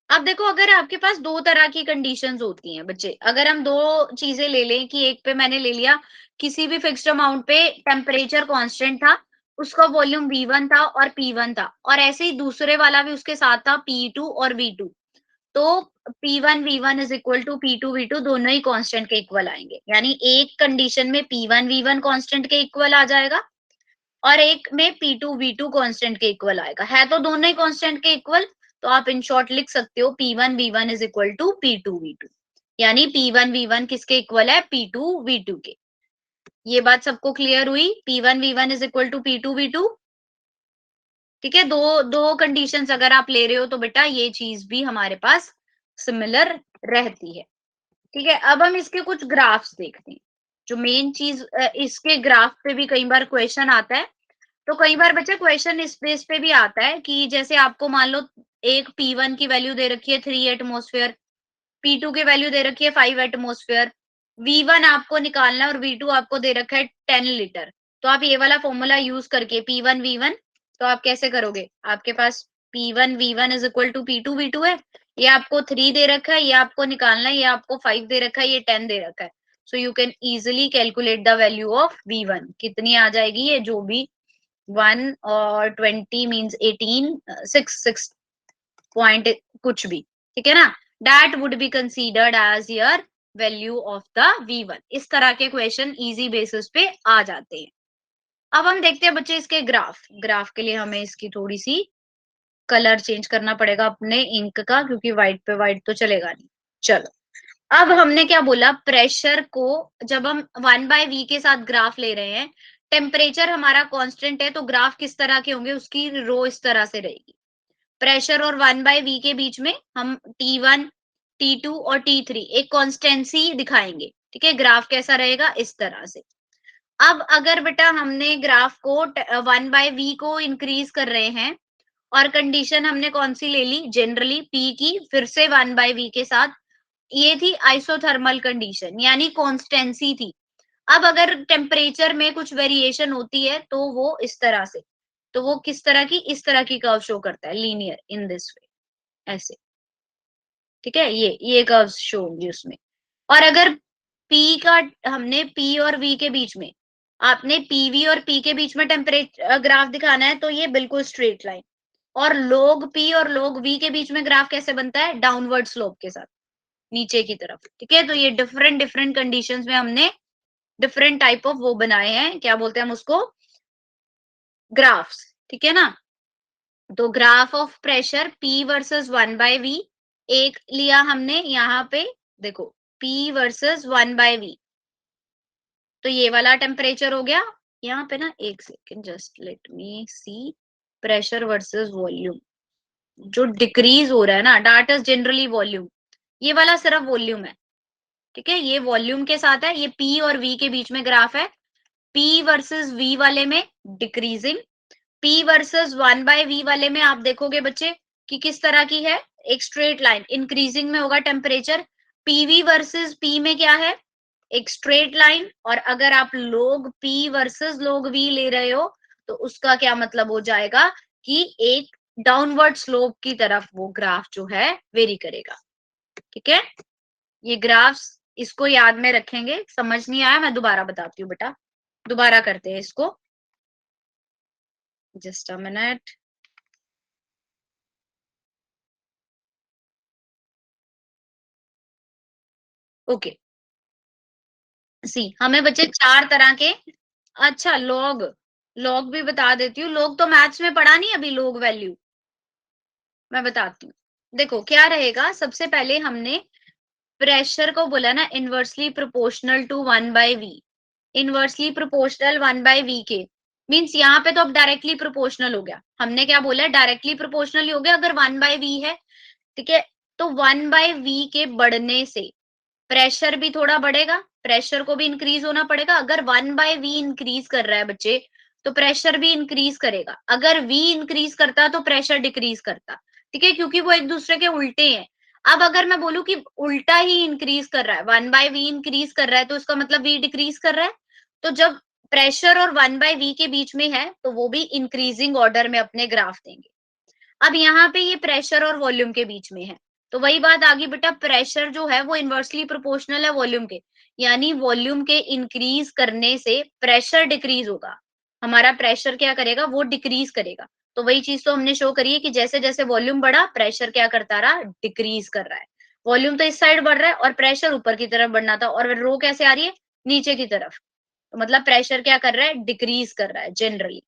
अब देखो, अगर आपके पास दो तरह की कंडीशंस होती हैं बच्चे, अगर हम दो चीजें ले लें कि एक पे मैंने ले लिया किसी भी फिक्स्ड अमाउंट पे टेम्परेचर कांस्टेंट था, उसका वॉल्यूम V1 था और P1 था, और ऐसे ही दूसरे वाला भी उसके साथ था P2 और V2, तो P1 V1 is equal to P2 V2 दोनों ही कांस्टेंट के इक्वल आएंगे। यानी एक कंडीशन में P1 V1 कांस्टेंट के इक्वल आ जाएगा और एक में P2 V2 कांस्टेंट के इक्वल आएगा, है तो दोनों ही कांस्टेंट के इक्वल। तो आप इन शॉर्ट लिख सकते हो P1 V1 is equal to P2 V2, यानी P1 V1 किसके इक्वल है, P2 V2 के। ये बात सबको क्लियर हुई? P1 V1 is equal to P2 V2। ठीक है, दो दो कंडीशंस अगर आप ले रहे हो तो बेटा ये चीज भी हमारे पास सिमिलर रहती है। ठीक है, अब हम इसके कुछ ग्राफ्स देखते हैं। जो मेन चीज, इसके ग्राफ पे भी कई बार क्वेश्चन आता है, तो कई बार बच्चे क्वेश्चन इस बेस पे भी आता है कि जैसे आपको मान लो एक P1 की वैल्यू दे रखी है 3 एटमोस्फेयर, P2 की वैल्यू दे रखी है 5 एटमोस्फेयर, V1 आपको निकालना है और V2 आपको दे रखा है 10 लीटर। तो आप ये वाला फॉर्मूला यूज करके P1 V1, तो आप कैसे करोगे, आपके पास P1 V1 is equal to P2 V2 है, ये आपको 3 दे रखा है, ये आपको निकालना है, ये आपको 5 दे रखा है, ये 10 दे रखा है। So you can easily calculate the value of V1 कितनी आ जाएगी, ये जो भी 1 और 20 मीन्स 18, 6 पॉइंट कुछ भी, ठीक है ना, that would be considered as your value of the V1। इस तरह के क्वेश्चन इजी बेसिस पे आ जाते हैं। अब हम देखते हैं बच्चे इसके ग्राफ। ग्राफ के लिए हमें इसकी थोड़ी सी कलर चेंज करना पड़ेगा अपने इंक का, क्योंकि व्हाइट पे व्हाइट तो चलेगा नहीं। चलो, अब हमने क्या बोला, प्रेशर को जब हम 1/v के साथ ग्राफ ले रहे हैं, टेम्परेचर हमारा कांस्टेंट है, तो ग्राफ किस तरह के होंगे, उसकी रो इस तरह से रहेगी। प्रेशर और 1/v के बीच में हम T1 T2 और T3 एक कांस्टेंसी दिखाएंगे। ठीक है, ग्राफ कैसा रहेगा, इस तरह से। अब अगर बेटा हमने ग्राफ को 1/v को इंक्रीज कर रहे हैं, और कंडीशन हमने कौन सी ले ली, जनरली P की, फिर से 1/v के साथ, ये थी आइसोथर्मल कंडीशन, यानी कॉन्स्टेंसी थी। अब अगर टेम्परेचर में कुछ वेरिएशन होती है तो वो इस तरह से, तो वो किस तरह की, इस तरह की कर्व शो करता है, लीनियर इन दिस वे, ऐसे। ठीक है, ये कर्व्स शो होंगी उसमें। और अगर P का, हमने P और V के बीच में, आपने PV और P के बीच में टेम्परेचर ग्राफ दिखाना है, तो ये बिल्कुल स्ट्रेट लाइन। और log P और log V के बीच में ग्राफ कैसे बनता है, डाउनवर्ड स्लोप के साथ, नीचे की तरफ। ठीक है, तो ये डिफरेंट डिफरेंट कंडीशंस में हमने डिफरेंट टाइप ऑफ वो बनाए हैं, क्या बोलते हैं हम उसको, ग्राफ्स। ठीक है ना, तो graph of pressure P versus 1/v एक लिया हमने यहाँ पे, देखो P वर्सेस 1/v, तो ये वाला टेम्परेचर हो गया। यहाँ पे ना एक सेकेंड, जस्ट लेट मी सी, प्रेशर वर्सेस वॉल्यूम, जो डिक्रीज हो रहा है ना, दैट इज जनरली वॉल्यूम। ये वाला सिर्फ वॉल्यूम है, ठीक है, ये वॉल्यूम के साथ है, ये पी और वी के बीच में ग्राफ है। पी वर्सेस वी वाले में डिक्रीजिंग, पी वर्सेस 1/v वाले में आप देखोगे बच्चे कि किस तरह की है, एक स्ट्रेट लाइन इंक्रीजिंग में होगा टेम्परेचर। पीवी वर्सेस पी में क्या है, एक स्ट्रेट लाइन। और अगर आप लोग पी वर्सेस लोग वी ले रहे हो तो उसका क्या मतलब हो जाएगा कि एक डाउनवर्ड स्लोप की तरफ वो ग्राफ जो है वेरी करेगा, ठीक है। ये ग्राफ्स इसको याद में रखेंगे, समझ नहीं आया मैं दोबारा बताती हूँ बेटा, दोबारा करते हैं इसको, जस्ट अ मिनट। ओके, सी हमें बच्चे चार तरह के, अच्छा लॉग, लॉग भी बता देती हूँ। लॉग तो मैथ्स में पढ़ा नहीं अभी, लॉग वैल्यू मैं बताती हूँ। देखो क्या रहेगा, सबसे पहले हमने प्रेशर को बोला ना inversely proportional to 1/v, inversely proportional 1/v के, मींस यहाँ पे तो अब डायरेक्टली प्रोपोर्शनल हो गया। हमने क्या बोला, डायरेक्टली प्रोपोर्शनल ही हो गया अगर 1/v है, ठीक है। तो 1/v के बढ़ने से प्रेशर भी थोड़ा बढ़ेगा, प्रेशर को भी इंक्रीज होना पड़ेगा। अगर 1/v इंक्रीज कर रहा है बच्चे तो प्रेशर भी इंक्रीज करेगा, अगर v इंक्रीज करता तो प्रेशर डिक्रीज करता, ठीक है, क्योंकि वो एक दूसरे के उल्टे हैं। अब अगर मैं बोलूं कि उल्टा ही इंक्रीज कर रहा है, 1/v इंक्रीज कर रहा है तो उसका मतलब v डिक्रीज कर रहा है। तो जब प्रेशर और 1/v के बीच में है तो वो भी इंक्रीजिंग ऑर्डर में अपने ग्राफ देंगे। अब यहाँ पे ये प्रेशर और वॉल्यूम के बीच में है, तो वही बात आ गई बेटा, प्रेशर जो है वो इनवर्सली प्रोपोर्शनल है वॉल्यूम के, यानी वॉल्यूम के इंक्रीज करने से प्रेशर डिक्रीज होगा, हमारा प्रेशर क्या करेगा, वो डिक्रीज करेगा। तो वही चीज तो हमने शो करी है कि जैसे जैसे वॉल्यूम बढ़ा प्रेशर क्या करता रहा, डिक्रीज कर रहा है। वॉल्यूम तो इस साइड बढ़ रहा है और प्रेशर ऊपर की तरफ बढ़ना था, और रो कैसे आ रही है, नीचे की तरफ, तो मतलब प्रेशर क्या कर रहा है, डिक्रीज कर रहा है जनरली।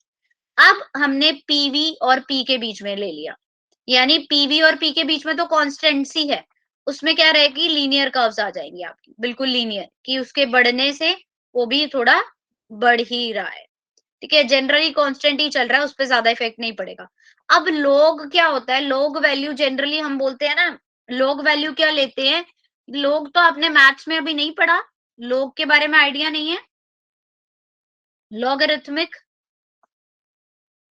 अब हमने पीवी और पी के बीच में ले लिया, यानी पीवी और पी के बीच में तो कांस्टेंसी है, उसमें क्या रहेगी, लीनियर कर्व्स आ जाएंगी आपकी, बिल्कुल लीनियर, कि उसके बढ़ने से वो भी थोड़ा बढ़ ही रहा है, ठीक है, जनरली कांस्टेंट ही चल रहा है, उस पर ज्यादा इफेक्ट नहीं पड़ेगा। अब लोग क्या होता है, लोग वैल्यू जनरली हम बोलते हैं ना, लोग वैल्यू क्या लेते हैं, लोग तो आपने मैथ्स में अभी नहीं पढ़ा, लोग के बारे में आइडिया नहीं है, लॉगरिथमिक,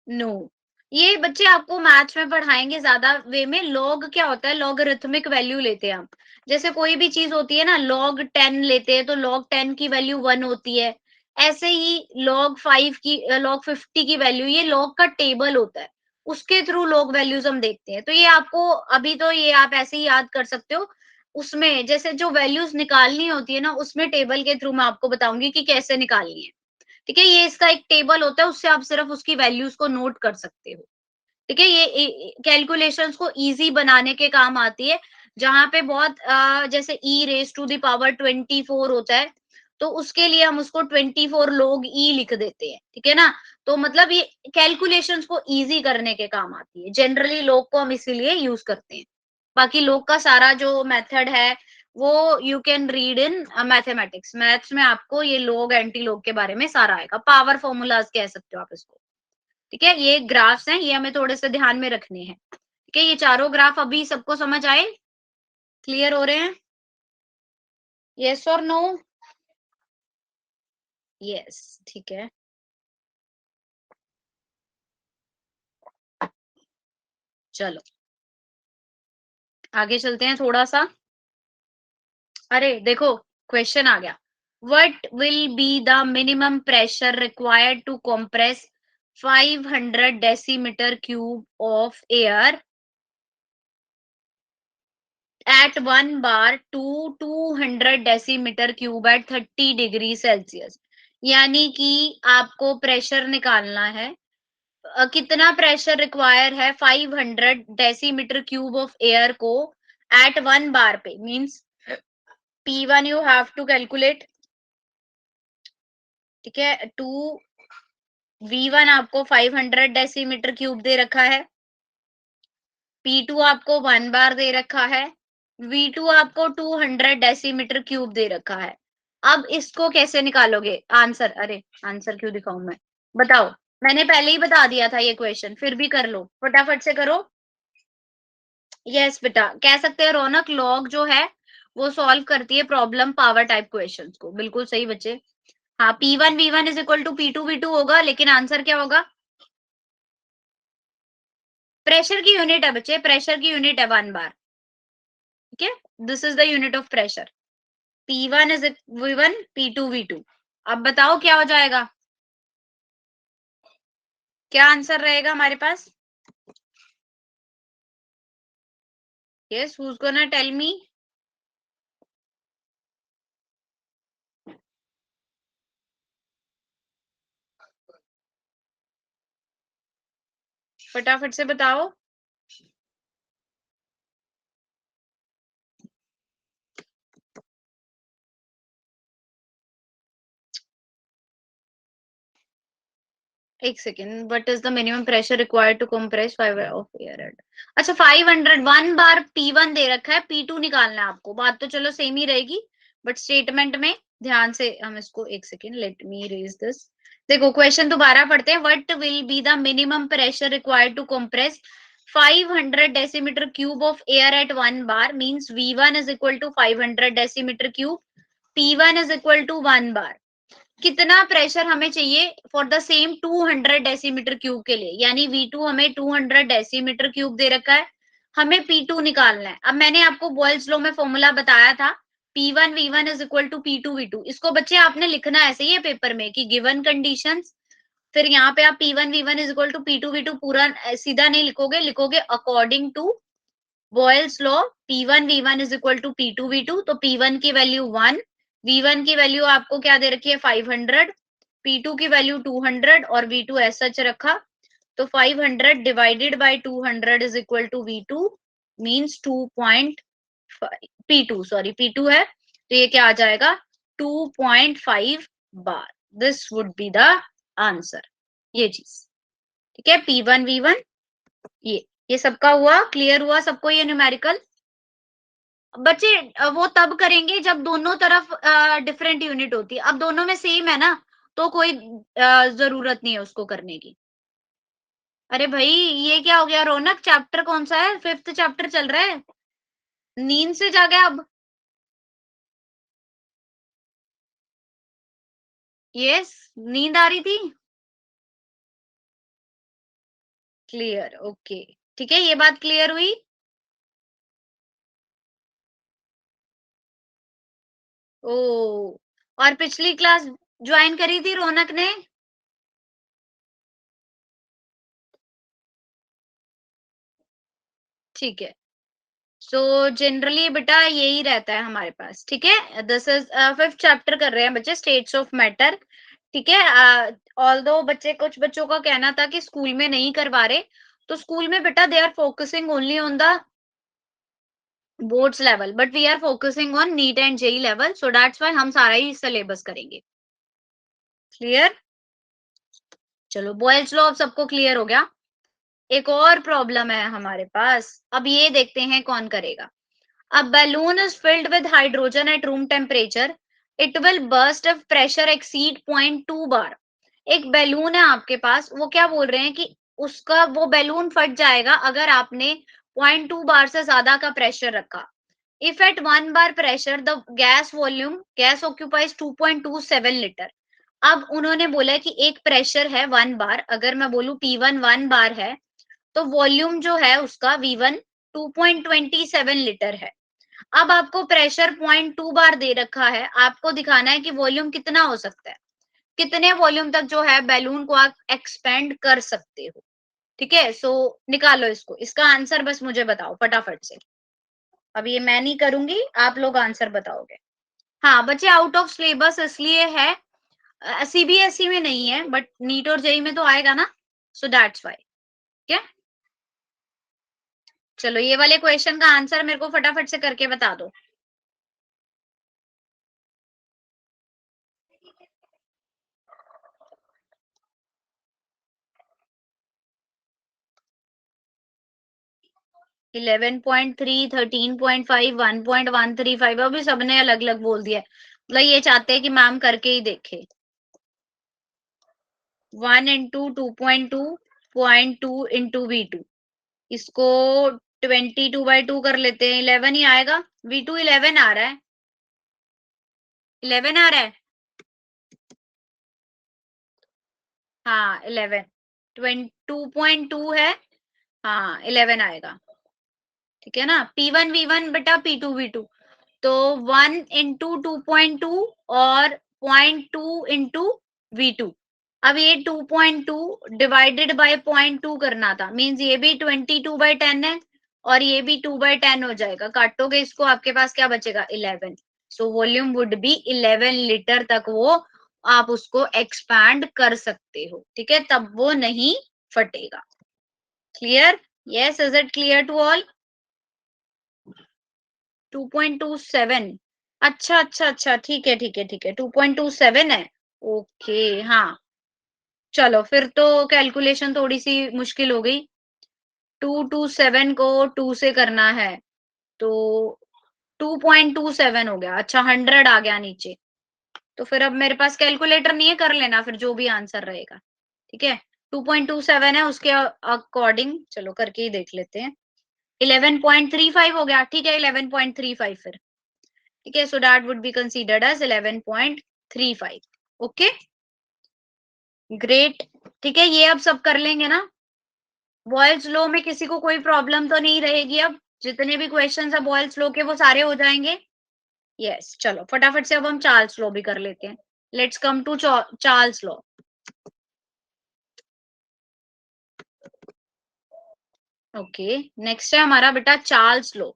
नो, ये बच्चे आपको मैथ्स में पढ़ाएंगे ज्यादा वे में। लॉग क्या होता है, लॉगरिथमिक वैल्यू लेते हैं हम, जैसे कोई भी चीज होती है ना, लॉग 10 लेते हैं तो लॉग 10 की वैल्यू 1 होती है, ऐसे ही लॉग 5 की, लॉग 50 की वैल्यू, ये लॉग का टेबल होता है, उसके थ्रू लॉग वैल्यूज हम देखते हैं। तो ये आपको अभी तो ये आप ऐसे ही याद कर सकते हो, उसमें जैसे जो वैल्यूज निकालनी होती है ना, उसमें टेबल के थ्रू मैं आपको बताऊंगी कि कैसे निकालनी है, ठीक है। ये इसका एक टेबल होता है, उससे आप सिर्फ उसकी वैल्यूज को नोट कर सकते हो, ठीक है। ये कैलकुलेशंस को इजी बनाने के काम आती है, जहां पे बहुत जैसे e raise to the power 24 होता है, तो उसके लिए हम उसको 24 लोग e लिख देते हैं, ठीक है ना। तो मतलब ये कैलकुलेशंस को इजी करने के काम आती है, जनरली लोग को हम इसीलिए यूज करते हैं। बाकी लोग का सारा जो मेथड है वो you can read in mathematics, maths में आपको ये लोग एंटी लोग के बारे में सारा आएगा, पावर फॉर्मूलाज कह सकते हो आप इसको, ठीक है। ये ग्राफ्स हैं, ये हमें थोड़े से ध्यान में रखने हैं, ठीक है। ये चारों ग्राफ अभी सबको समझ आए, क्लियर हो रहे हैं, यस और नो, यस, ठीक है, चलो आगे चलते हैं थोड़ा सा। अरे देखो, क्वेश्चन आ गया, what will be the minimum pressure required to compress 500 decimetre cube of air at 1 bar to 200 decimetre cube at 30 degree Celsius, यानी कि आपको प्रेशर निकालना है, कितना प्रेशर रिक्वायर है 500 डेसीमीटर क्यूब ऑफ एयर को एट 1 बार पे, means P1 you have to calculate, ठीक है। टू V1 आपको 500 डेसीमीटर क्यूब दे रखा है, P2 आपको 1 बार दे रखा है, V2 आपको 200 डेसीमीटर क्यूब दे रखा है। अब इसको कैसे निकालोगे आंसर, अरे आंसर क्यों दिखाऊं मैं, बताओ, मैंने पहले ही बता दिया था ये क्वेश्चन, फिर भी कर लो फटाफट से करो। यस बेटा, कह सकते हैं रौनक लॉग जो है वो सॉल्व करती है प्रॉब्लम पावर टाइप क्वेश्चंस को। बिल्कुल सही बच्चे। हाँ, P1 V1 is equal to P2 V2 होगा, लेकिन आंसर क्या होगा? प्रेशर की यूनिट है बच्चे, प्रेशर की यूनिट है 1 बार। ठीक है, this is the unit of pressure. P1 is V1, P2 V2। अब बताओ क्या हो जाएगा, क्या आंसर रहेगा हमारे पास? Yes, who is gonna tell me? फटाफट से बताओ। एक second, what is the minimum pressure required to compress 5 of air head? अच्छा, 500 1 बार P1 दे रखा है, P2 निकालना है आपको। बात तो चलो सेम ही रहेगी, बट स्टेटमेंट में ध्यान से हम इसको, एक second, let me raise this. देखो क्वेश्चन दोबारा पढ़ते हैं। What will be the minimum pressure required to compress 500 decimetre cube of air at 1 bar? Means V1 is equal to 500 decimetre cube, P1 is equal to 1 bar. कितना प्रेशर हमें चाहिए for the same 200 decimetre cube के लिए? यानी V2 हमें 200 डेसीमीटर क्यूब दे रखा है, हमें P2 निकालना है। अब मैंने आपको बॉयल्स लॉ में फॉर्मूला बताया था, P1 V1 is equal to P2 V2। इसको बच्चे आपने लिखना ऐसे ही है पेपर में कि गिवन कंडीशंस, फिर यहाँ पे आप P1 V1 is equal to P2 V2 पूरा सीधा नहीं लिखोगे, लिखोगे according to Boyle's law P1 V1 is equal to P2 V2। तो P1 की वैल्यू 1, V1 की वैल्यू आपको क्या दे रखी है 500, P2 की वैल्यू 200 और V2 ऐसा सच रखा। तो 500 divided by 200 is equal to V2 means 2.5, P2 sorry P2 है, तो ये क्या आ जाएगा 2.5 bar. This would be the answer, ये चीज। ठीक है, P1 V1, ये सबका हुआ, क्लियर हुआ सबको ये न्यूमेरिकल? बच्चे वो तब करेंगे जब दोनों तरफ डिफरेंट यूनिट होती है। अब दोनों में सेम है ना, तो कोई जरूरत नहीं है उसको करने की। अरे भाई, ये क्या हो गया रौनक? चैप्टर कौन सा है? 5th चैप्टर चल रहा है, नींद से जागे अब? यस, नींद आ रही थी। Clear, okay. ठीक है, ये बात क्लियर हुई। ओ, और पिछली क्लास ज्वाइन करी थी रौनक ने? ठीक है, सो जनरली बेटा यही रहता है हमारे पास। ठीक है, दिस इज 5th चैप्टर कर रहे हैं बच्चे, स्टेट्स ऑफ मैटर। ठीक है, ऑल्दो बच्चे, कुछ बच्चों का कहना था कि स्कूल में नहीं करवा रहे, तो स्कूल में बेटा they are focusing only on the boards level, but we are focusing on NEET and JEE level, so that's why हम सारा ही सिलेबस करेंगे। क्लियर? चलो, बॉयल्स लॉ अब सबको क्लियर हो गया। एक और प्रॉब्लम है हमारे पास, अब ये देखते हैं कौन करेगा। A balloon is filled with hydrogen at room temperature. It will burst if pressure exceed 0.2 bar. एक बैलून है आपके पास, वो क्या बोल रहे हैं कि उसका वो बैलून फट जाएगा अगर आपने 0.2 बार से ज्यादा का प्रेशर रखा। If at 1 bar pressure the gas occupies 2.27 litre. अब उन्होंने बोला है कि एक प्रेशर है 1 बार, अगर मैं बोलूं P1 1 बार है, तो वॉल्यूम जो है उसका V1 2.27 लीटर है। अब आपको प्रेशर 0.2 बार दे रखा है, आपको दिखाना है कि वॉल्यूम कितना हो सकता है, कितने वॉल्यूम तक जो है बैलून को आप एक्सपेंड कर सकते हो। ठीक है, सो निकालो इसको, इसका आंसर बस मुझे बताओ फटाफट से। अब ये मैं नहीं करूंगी, आप लोग आंसर बताओगे। हाँ बच्चे, आउट ऑफ सिलेबस इसलिए है, सीबीएसई में नहीं है, बट नीट और जेई में तो आएगा ना, सो दैट्स वाई। ठीक है, चलो ये वाले क्वेश्चन का आंसर मेरे को फटाफट से करके बता दो। 11.3, 13.5, 1.135, अभी सबने अलग अलग बोल दिया है, मतलब ये चाहते हैं कि मैम करके ही देखे। 1 इंटू 2.2, 0.2 इंटू V2, इसको 22/2 कर लेते हैं, 11 ही आएगा। V2 11 आ रहा है, 11 आ रहा है। हाँ 11, 2.2 है। हाँ 11 आएगा, ठीक है ना। P1 V1 बेटा P2 V2, तो 1 इंटू 2.2 और 0.2 इंटू V2। अब ये 2.2 डिवाइडेड बाय 0.2 करना था, मींस ये भी 22/10 है और ये भी 2/10 हो जाएगा। काटोगे इसको, आपके पास क्या बचेगा, 11। So volume would be 11 litre तक वो आप उसको एक्सपैंड कर सकते हो, ठीक है, तब वो नहीं फटेगा। Clear? Yes, is it clear to all? 2.27, अच्छा अच्छा अच्छा, ठीक है ठीक है ठीक है, 2.27 है। ओके, हाँ चलो फिर तो कैलकुलेशन थोड़ी सी मुश्किल हो गई। 227 को 2 से करना है तो 2.27 हो गया। अच्छा 100 आ गया नीचे, तो फिर अब मेरे पास कैलकुलेटर नहीं है, कर लेना फिर जो भी आंसर रहेगा, ठीक है। 2.27 है, उसके अकॉर्डिंग चलो करके ही देख लेते हैं। 11.35 हो गया, ठीक है 11.35 फिर, ठीक है। So that would be considered as 11.35। Okay great, ठीक है, ये अब सब कर लेंगे ना। बॉयल्स लॉ में किसी को कोई प्रॉब्लम तो नहीं रहेगी? अब जितने भी क्वेश्चंस है बॉयल्स लॉ के वो सारे हो जाएंगे। यस चलो फटाफट से अब हम चार्ल्स लॉ भी कर लेते हैं। Let's come to Charles law. Okay next है हमारा बेटा चार्ल्स लॉ।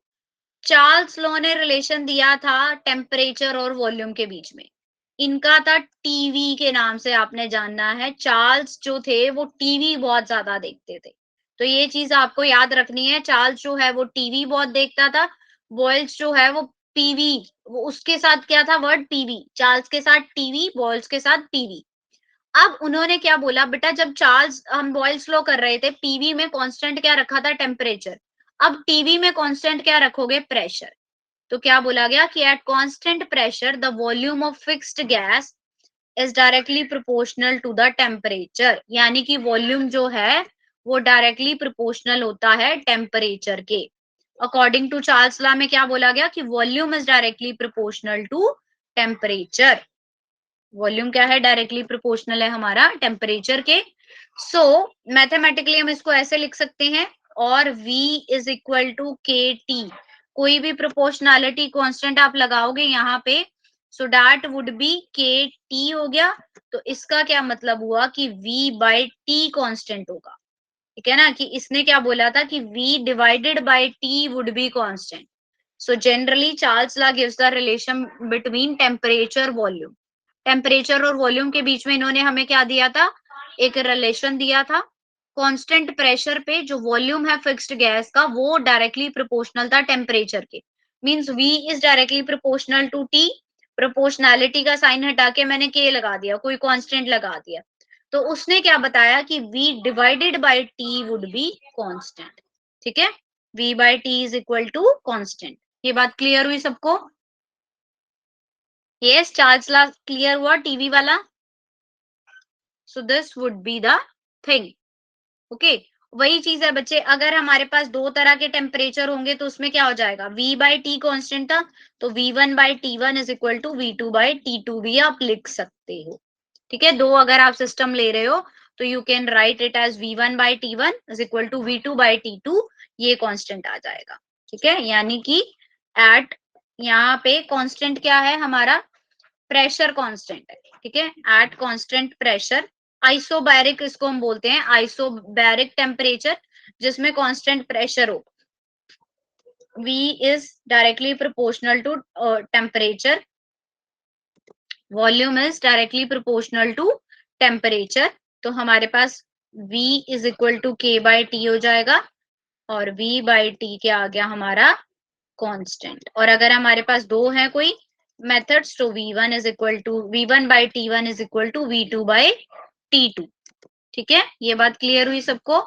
चार्ल्स लॉ ने रिलेशन दिया था टेम्परेचर और वॉल्यूम के बीच में। इनका था टीवी के नाम से आपने जानना है। चार्ल्स जो थे वो टीवी बहुत ज्यादा देखते थे, तो ये चीज आपको याद रखनी है। चार्ल्स जो है वो टीवी बहुत देखता था, बॉयल्स जो है वो पीवी, वो उसके साथ क्या था वर्ड, पीवी। चार्ल्स के साथ टीवी, बॉयल्स के साथ पीवी। अब उन्होंने क्या बोला बेटा, जब चार्ल्स हम बॉयल्स लॉ कर रहे थे, पीवी में कांस्टेंट क्या रखा था, टेम्परेचर। अब टीवी में कांस्टेंट क्या रखोगे, प्रेशर। तो क्या बोला गया कि at constant pressure the volume of fixed gas is directly proportional to the temperature, यानी कि वॉल्यूम जो है वो डायरेक्टली प्रोपोर्शनल होता है टेम्परेचर के। अकॉर्डिंग टू चार्ल्स लॉ में क्या बोला गया कि volume is directly proportional to temperature. Volume क्या है, डायरेक्टली प्रोपोर्शनल है हमारा टेम्परेचर के। सो मैथमेटिकली हम इसको ऐसे लिख सकते हैं, और V इज इक्वल टू के टी। कोई भी प्रोपोर्शनैलिटी कांस्टेंट आप लगाओगे यहाँ पे, सो दैट वुड बी के टी हो गया। तो इसका क्या मतलब हुआ कि V बाय टी कांस्टेंट होगा, ठीक है ना, कि इसने क्या बोला था कि V divided bye T would be constant. So generally Charles law gives the relation between temperature volume. Temperature और वॉल्यूम के बीच में इन्होंने हमें क्या दिया था, एक रिलेशन दिया था। कांस्टेंट प्रेशर पे जो वॉल्यूम है फिक्स्ड गैस का वो डायरेक्टली प्रोपोर्शनल था टेम्परेचर के। Means V is directly proportional to T। Proportionality का साइन हटा के मैंने K लगा दिया, कोई कांस्टेंट लगा दिया। तो उसने क्या बताया कि V divided by T would be constant, ठीक है। V by T is equal to constant. ये बात क्लियर हुई सबको? यस चार्ल्स लॉ क्लियर हुआ टीवी वाला? So this would be the thing. Okay वही चीज है बच्चे, अगर हमारे पास दो तरह के टेम्परेचर होंगे तो उसमें क्या हो जाएगा, V बाई टी कॉन्स्टेंट था, तो V1 by T1 is equal to V2 by T2 भी आप लिख सकते हो, ठीक है। दो अगर आप सिस्टम ले रहे हो तो you can write it as V1 by T1 is equal to V2 by T2, ये कांस्टेंट आ जाएगा, ठीक है। यानी कि एट यहाँ पे कांस्टेंट क्या है हमारा, प्रेशर कांस्टेंट है, ठीक है। एट कांस्टेंट प्रेशर, आइसोबैरिक इसको हम बोलते हैं, आइसोबैरिक टेम्परेचर जिसमें कांस्टेंट प्रेशर हो, V is directly proportional to temperature, volume is directly proportional to temperature. तो हमारे पास V is equal to K by T हो जाएगा, और V बाई टी क्या आ गया हमारा, कांस्टेंट। और अगर हमारे पास दो है कोई मेथड्स, तो V1 is equal to V1 by T1 is equal to V2 by T2, ठीक है। ये बात क्लियर हुई सबको?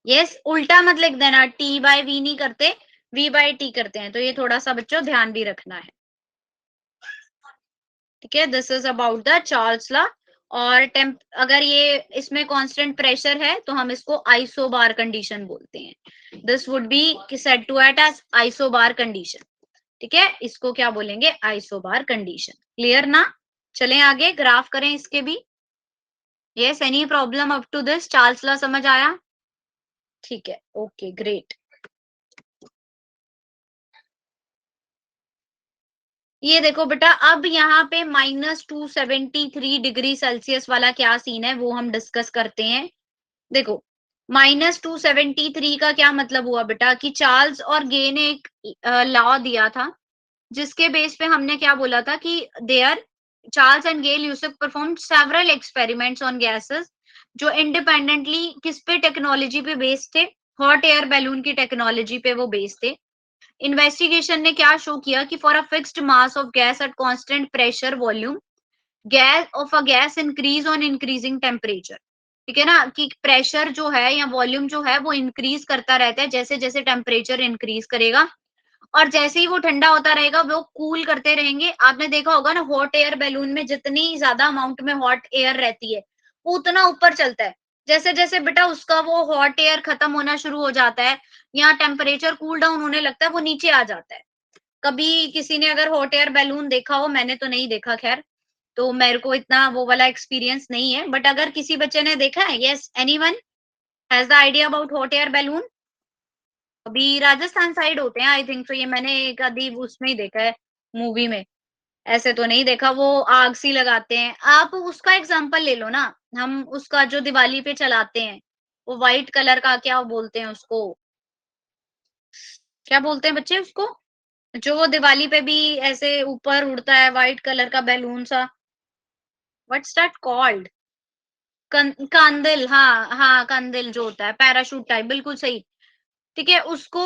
यस उल्टा मत लिख देना, T बाय V नहीं करते, V बाय T करते हैं, तो ये थोड़ा सा बच्चों ध्यान भी रखना है, ठीक है। This is about the Charles law. और टेम्प अगर ये इसमें कांस्टेंट प्रेशर है तो हम इसको आइसोबार कंडीशन बोलते हैं। This would be said to at as isobar condition. ठीक है, इसको क्या बोलेंगे? Isobar condition. क्लियर ना? चलें आगे, ग्राफ करें इसके भी। Yes, any problem up to this? Charles law समझ आया? ठीक है, ओके ग्रेट। ये देखो बेटा, अब यहाँ पे -273 डिग्री सेल्सियस वाला क्या सीन है वो हम डिस्कस करते हैं। देखो, -273 का क्या मतलब हुआ बेटा कि चार्ल्स और गे ने एक लॉ दिया था, जिसके बेस पे हमने क्या बोला था कि there Charles and Gay used to perform several experiments on gases, जो इंडिपेंडेंटली किस पे टेक्नोलॉजी पे बेस्ड थे? हॉट एयर बैलून की टेक्नोलॉजी पे वो बेस्ड थे। इन्वेस्टिगेशन ने क्या शो किया कि for a fixed mass of gas at constant pressure volume, gas off a gas increase on increasing temperature. ठीक है ना, कि प्रेशर जो है या वॉल्यूम जो है वो इंक्रीज करता रहता है जैसे जैसे टेम्परेचर इंक्रीज करेगा, और जैसे ही वो ठंडा होता रहेगा वो कूल करते रहेंगे। आपने देखा होगा ना, हॉट एयर बैलून में जितनी ज्यादा अमाउंट में हॉट एयर रहती है वो उतना ऊपर चलता है। जैसे जैसे बेटा उसका वो हॉट एयर खत्म होना शुरू हो जाता है या टेम्परेचर कूल डाउन होने लगता है, वो नीचे आ जाता है। कभी किसी ने अगर हॉट एयर बैलून देखा हो, मैंने तो नहीं देखा खैर, तो मेरे को इतना वो वाला एक्सपीरियंस नहीं है, बट अगर किसी बच्चे ने देखा है, yes anyone has the idea about hot air balloon? अभी राजस्थान साइड होते हैं आई थिंक, तो ये मैंने एक आधी उसमें ही देखा है, मूवी में। ऐसे तो नहीं देखा। वो आग सी लगाते हैं, आप उसका एग्जांपल ले लो ना। हम उसका जो दिवाली पे चलाते हैं, वो व्हाइट कलर का क्या बोलते हैं उसको, क्या बोलते हैं बच्चे उसको, जो वो दिवाली पे भी ऐसे ऊपर उड़ता है व्हाइट कलर का बैलून सा, व्हाट्स दैट कॉल्ड? कंदिल, हाँ हाँ, कंदिल जो होता है पैराशूट टाइप, बिल्कुल सही। ठीक है, उसको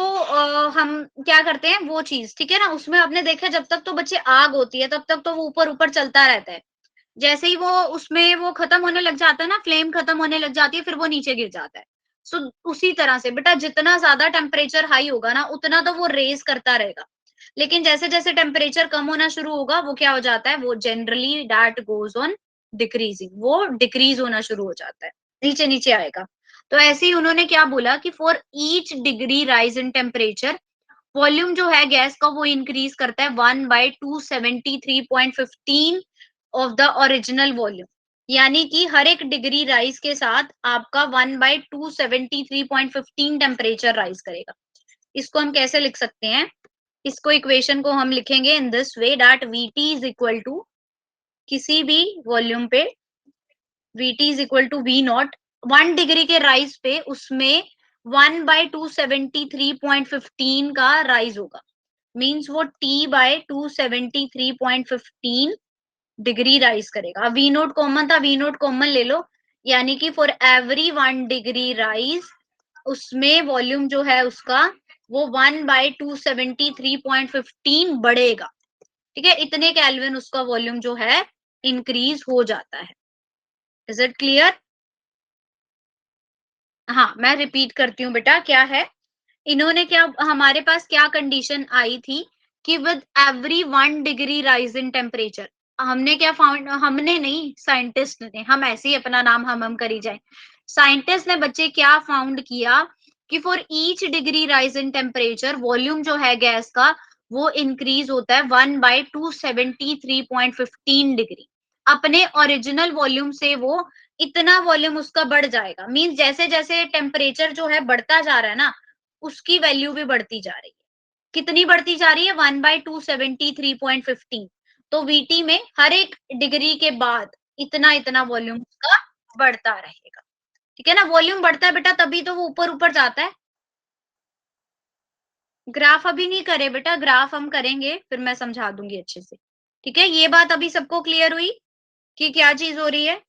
हम क्या करते हैं वो चीज, ठीक है ना, उसमें आपने देखा जब तक तो बच्चे आग होती है तब तक तो वो ऊपर ऊपर चलता रहता है। जैसे ही वो उसमें वो खत्म होने लग जाता है ना, फ्लेम खत्म होने लग जाती है, फिर वो नीचे गिर जाता है। सो उसी तरह से बेटा, जितना ज्यादा टेम्परेचर हाई होगा ना उतना तो वो रेस करता रहेगा, लेकिन जैसे जैसे टेम्परेचर कम होना शुरू होगा वो क्या हो जाता है, वो generally that goes on decreasing, वो डिक्रीज होना शुरू हो जाता है, नीचे नीचे आएगा। तो ऐसे ही उन्होंने क्या बोला कि for each degree rise in temperature, volume जो है गैस का वो इंक्रीज करता है 1/273.15 ऑफ द ओरिजिनल वॉल्यूम। यानी कि हर एक डिग्री राइज के साथ आपका 1/273.15 टेम्परेचर राइज करेगा। इसको हम कैसे लिख सकते हैं? इसको इक्वेशन को हम लिखेंगे in this way that Vt is equal to, किसी भी वॉल्यूम पे Vt is equal to V naught, 1 degree के राइज पे उसमें 1/273.15 का राइज होगा, मीन्स वो T/273.15 डिग्री राइज करेगा। वी नोट कॉमन था, वी नोट कॉमन ले लो, यानी कि फॉर एवरी 1 डिग्री राइज उसमें वॉल्यूम जो है उसका वो 1/273.15 बढ़ेगा। ठीक है, इतने केल्विन उसका वॉल्यूम जो है इंक्रीज हो जाता है। Is it clear? हाँ, मैं रिपीट करती हूँ बेटा, क्या है, इन्होंने क्या, हमारे पास क्या कंडीशन आई थी कि with every 1 degree rise in temperature, हमने क्या फाउंड, हमने नहीं, साइंटिस्ट ने, हम ऐसे ही अपना नाम हम करी जाए। साइंटिस्ट ने बच्चे क्या फाउंड किया कि for each degree rise in temperature volume जो है गैस का वो इंक्रीज होता है 1/273.15 डिग्री, अपने ओरिजिनल वॉल्यूम से वो इतना वॉल्यूम उसका बढ़ जाएगा। मींस जैसे जैसे टेम्परेचर जो है बढ़ता जा रहा है ना, उसकी वैल्यू भी बढ़ती जा रही है। कितनी बढ़ती जा रही है? 1/273.15। तो वीटी में हर एक डिग्री के बाद इतना इतना वॉल्यूम उसका बढ़ता रहेगा। ठीक है ना, वॉल्यूम बढ़ता है बेटा तभी तो वो ऊपर ऊपर जाता है। ग्राफ अभी नहीं करे बेटा, ग्राफ हम करेंगे फिर मैं समझा दूंगी अच्छे से। ठीक है, ये बात अभी सबको क्लियर हुई कि क्या चीज हो रही है?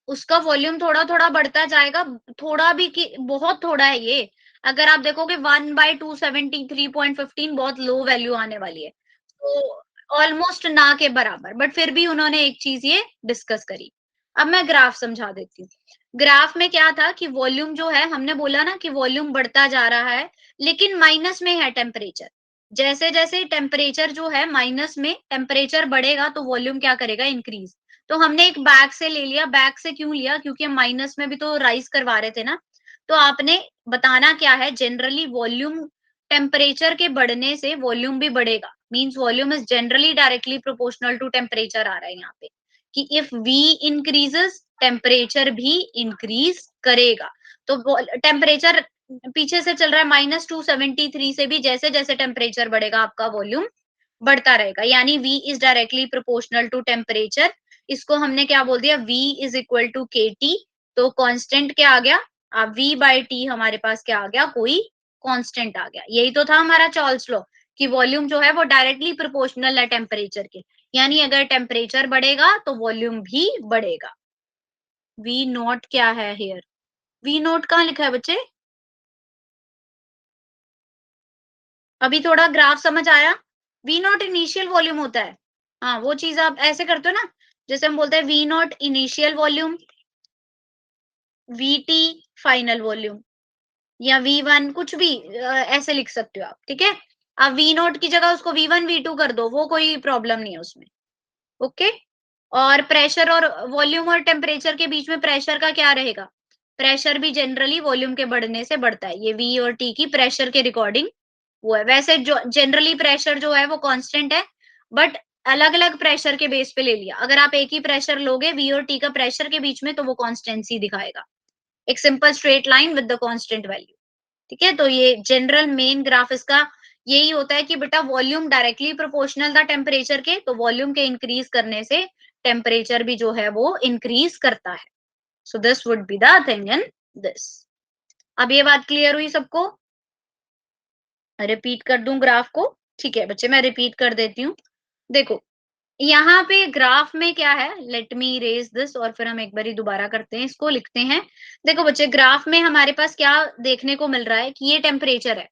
उसका वॉल्यूम थोड़ा थोड़ा बढ़ता जाएगा, थोड़ा भी कि बहुत थोड़ा है ये। अगर आप देखोगे 1/273.15 बहुत लो वैल्यू आने वाली है, तो ऑलमोस्ट ना के बराबर, बट फिर भी उन्होंने एक चीज ये डिस्कस करी। अब मैं ग्राफ समझा देती हूँ। ग्राफ में क्या था कि वॉल्यूम जो है, हमने बोला ना कि वॉल्यूम बढ़ता जा रहा है, लेकिन माइनस में है टेम्परेचर। जैसे जैसे टेम्परेचर जो है माइनस में, टेम्परेचर बढ़ेगा तो वॉल्यूम क्या करेगा? इंक्रीज। तो हमने एक बैक से ले लिया। बैक से क्यों लिया? क्योंकि हम माइनस में भी तो राइज करवा रहे थे ना। तो आपने बताना क्या है, जनरली वॉल्यूम टेम्परेचर के बढ़ने से वॉल्यूम भी बढ़ेगा, means volume is generally directly proportional to temperature आ रहा है यहाँ पे, कि इफ वी इंक्रीजेस टेम्परेचर भी इंक्रीज करेगा। तो टेम्परेचर पीछे से चल रहा है -273 से भी, जैसे जैसे टेम्परेचर बढ़ेगा आपका वॉल्यूम बढ़ता रहेगा, यानी V is directly proportional to temperature. इसको हमने क्या बोल दिया, V is equal to KT। तो कांस्टेंट क्या आ गया, अब V बाय T हमारे पास क्या आ गया, कोई कांस्टेंट आ गया। यही तो था हमारा चार्ल्स लॉ, कि वॉल्यूम जो है वो डायरेक्टली प्रोपोर्शनल है टेम्परेचर के, यानी अगर टेम्परेचर बढ़ेगा तो वॉल्यूम भी बढ़ेगा। V नॉट क्या है हियर, V नॉट कहाँ लिखा है बच्चे? अभी थोड़ा ग्राफ समझ आया? V नॉट इनिशियल वॉल्यूम होता है। हाँ, वो चीज आप ऐसे करते हो ना, जैसे हम बोलते हैं V not initial volume, VT final volume, या V1 कुछ भी ऐसे लिख सकते हो आप, ठीक है। आप V नॉट की जगह उसको V1 V2 कर दो, वो कोई प्रॉब्लम नहीं है उसमें। ओके। और प्रेशर और वॉल्यूम और टेम्परेचर के बीच में प्रेशर का क्या रहेगा? प्रेशर भी जनरली वॉल्यूम के बढ़ने से बढ़ता है। ये V और T की प्रेशर के रिकॉर्डिंग वो है। वैसे जो जनरली प्रेशर जो है वो कांस्टेंट है, बट अलग अलग प्रेशर के बेस पे ले लिया। अगर आप एक ही प्रेशर लोगे V और T का प्रेशर के बीच में, तो वो कांस्टेंसी दिखाएगा, एक simple straight line with the constant value. ठीक है, तो ये जनरल मेन ग्राफ इसका यही होता है कि बेटा वॉल्यूम डायरेक्टली प्रोपोर्शनल था टेम्परेचर के, तो वॉल्यूम के इंक्रीज करने से टेम्परेचर भी जो है वो इंक्रीज करता है। So this would be the thing in this. अब ये बात क्लियर हुई सबको? रिपीट कर दूं ग्राफ को? ठीक है बच्चे, मैं रिपीट कर देती हूँ। देखो यहाँ पे ग्राफ में क्या है, लेट मी इरेज दिस, और फिर हम एक बारी दोबारा करते हैं, इसको लिखते हैं। देखो बच्चे, ग्राफ में हमारे पास क्या देखने को मिल रहा है कि ये टेम्परेचर है।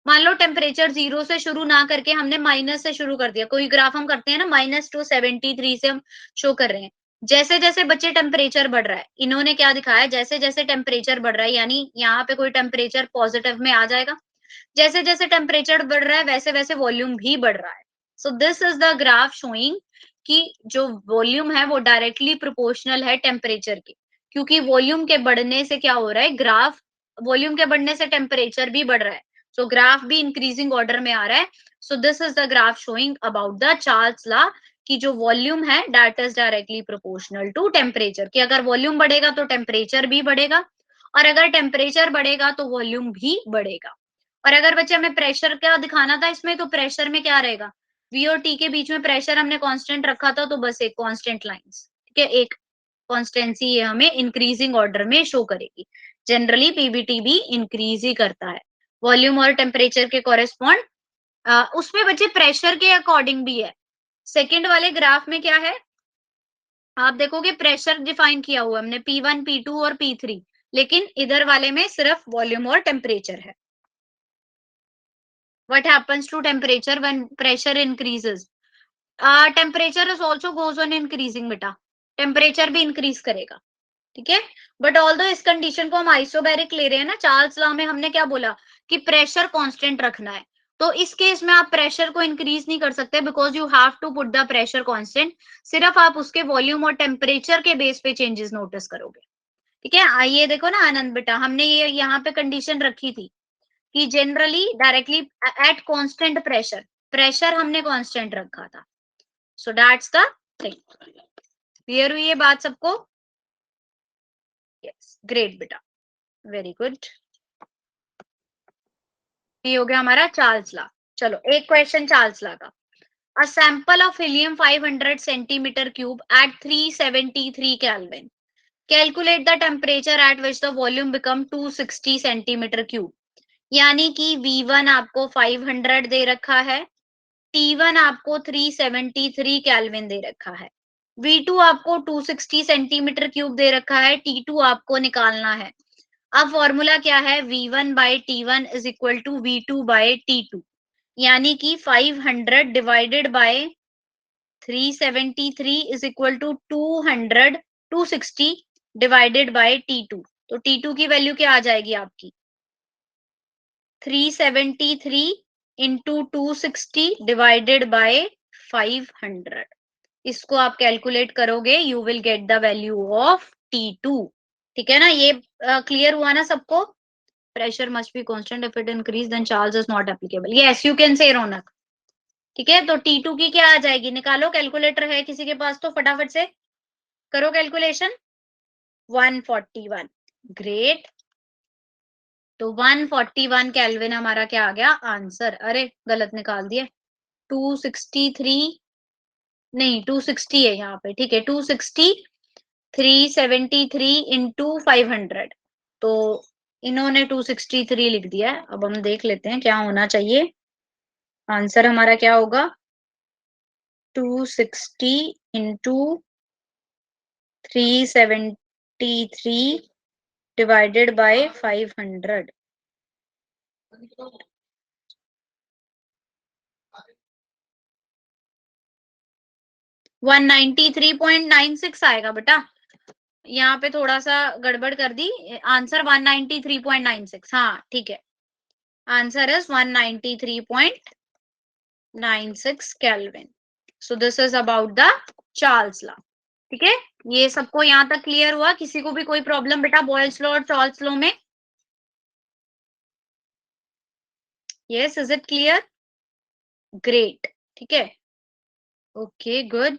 मान लो टेम्परेचर 0 से शुरू ना करके हमने माइनस से शुरू कर दिया। कोई ग्राफ हम करते हैं ना, -273 से हम शो कर रहे हैं। जैसे जैसे बच्चे टेम्परेचर बढ़ रहा है, इन्होंने क्या दिखाया, जैसे जैसे टेम्परेचर बढ़ रहा है, यानी यहाँ पे कोई टेम्परेचर पॉजिटिव में आ जाएगा। जैसे जैसे टेम्परेचर बढ़ रहा है वैसे वैसे वॉल्यूम भी बढ़ रहा है। So this is the graph showing कि जो वॉल्यूम है वो डायरेक्टली प्रोपोर्शनल है टेम्परेचर के, क्योंकि वॉल्यूम के बढ़ने से क्या हो रहा है, ग्राफ वॉल्यूम के बढ़ने से टेम्परेचर भी बढ़ रहा है, सो ग्राफ भी इंक्रीजिंग ऑर्डर में आ रहा है। So this is the graph showing about the Charles law, कि जो वॉल्यूम है that is directly proportional to temperature, कि अगर वॉल्यूम बढ़ेगा तो टेम्परेचर भी बढ़ेगा, और अगर टेम्परेचर बढ़ेगा तो वॉल्यूम भी बढ़ेगा। और अगर बच्चे हमें प्रेशर क्या दिखाना था इसमें, तो प्रेशर में क्या रहेगा, V और T के बीच में प्रेशर हमने कांस्टेंट रखा था, तो बस एक कांस्टेंट लाइंस, ठीक है, एक कांस्टेंसी ये हमें इंक्रीजिंग ऑर्डर में शो करेगी। जनरली पीबीटी भी इंक्रीज ही करता है वॉल्यूम और टेम्परेचर के कॉरेस्पॉन्ड। उसमें बच्चे प्रेशर के अकॉर्डिंग भी है। सेकंड वाले ग्राफ में क्या है, आप देखोगे प्रेशर डिफाइन किया हुआ हमने P1 P2 और P3, लेकिन इधर वाले में सिर्फ वॉल्यूम और टेम्परेचर है। What happens to temperature when pressure increases? Temperature is also goes on increasing बेटा, टेम्परेचर भी इंक्रीज करेगा, ठीक है। बट ऑल दो इस कंडीशन को हम आइसोबैरिक ले रहे हैं ना, चार्ल्स लॉ में हमने क्या बोला कि प्रेशर कांस्टेंट रखना है। तो इस केस में आप प्रेशर को इंक्रीज नहीं कर सकते, because you have to put the pressure constant. सिर्फ आप उसके वॉल्यूम और टेम्परेचर के बेस पे चेंजेस नोटिस करोगे, ठीक है। आइए देखो ना आनंद बेटा, हमने ये यहाँ पे कंडीशन रखी थी कि generally directly at constant pressure, pressure हमने कांस्टेंट रखा था। So that's the thing. Clear हुई ये बात सबको? यस, ग्रेट बेटा, वेरी गुड। ये हो गया हमारा चार्ल्स लॉ। चलो एक क्वेश्चन चार्ल्स लॉ का। A sample of helium 500 centimetre cube at 373 kelvin, calculate the temperature at which the volume become 260 centimetre cube. यानी कि V1 आपको 500 दे रखा है, T1 आपको 373 केल्विन दे रखा है, V2 आपको 260 सेंटीमीटर क्यूब दे रखा है, T2 आपको निकालना है। अब फॉर्मूला क्या है, V1 by T1 is equal to V2 by T2, यानी कि 500 divided by 373 is equal to 260 divided by T2। तो T2 की वैल्यू क्या आ जाएगी आपकी, 373 इंटू 260 डिवाइडेड बाय 500, इसको आप कैलकुलेट करोगे, you will get the value of T2। ठीक है ना, ये क्लियर हुआ ना सबको? Pressure must be constant, if it increase then charge is not applicable. Yes, you can say Raunak. ठीक है, तो T2 की क्या आ जाएगी? निकालो, कैलकुलेटर है किसी के पास तो फटाफट से करो कैलकुलेशन। 141। ग्रेट। तो 141 केल्विन हमारा क्या आ गया आंसर? अरे गलत निकाल दिया, 263 नहीं 260 है यहाँ पे। ठीक है, 260 373 इंटू 500। तो इन्होंने 263 लिख दिया है। अब हम देख लेते हैं क्या होना चाहिए। आंसर हमारा क्या होगा? 260 इंटू 373 डिवाइडेड बाय 500। 193.96 आएगा बेटा। यहाँ पे थोड़ा सा गड़बड़ कर दी, आंसर 193.96। हाँ ठीक है, answer is 193.96 kelvin. So this is about the Charles law. ठीक है, ये सबको यहाँ तक क्लियर हुआ? किसी को भी कोई प्रॉब्लम बेटा बॉयल्स लॉ और चार्ल्स लॉ में? Yes, is it clear? Great. ठीक है, ओके गुड।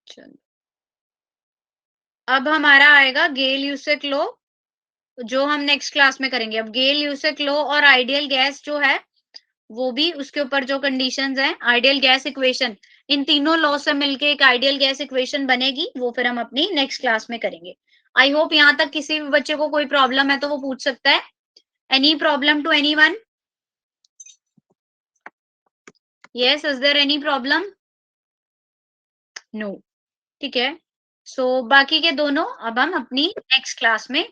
चलो, अब हमारा आएगा गेल यूसेक लॉ, जो हम नेक्स्ट क्लास में करेंगे। अब गेल यूसेक लॉ और आइडियल गैस जो है वो भी, उसके ऊपर जो कंडीशंस हैं, आइडियल गैस इक्वेशन, इन तीनों लॉ से मिलके एक आइडियल गैस इक्वेशन बनेगी, वो फिर हम अपनी नेक्स्ट क्लास में करेंगे। आई होप यहाँ तक किसी भी बच्चे को कोई प्रॉब्लम है तो वो पूछ सकता है। Any problem to anyone? Yes, is there any problem? No. ठीक है, सो बाकी के दोनों अब हम अपनी नेक्स्ट क्लास में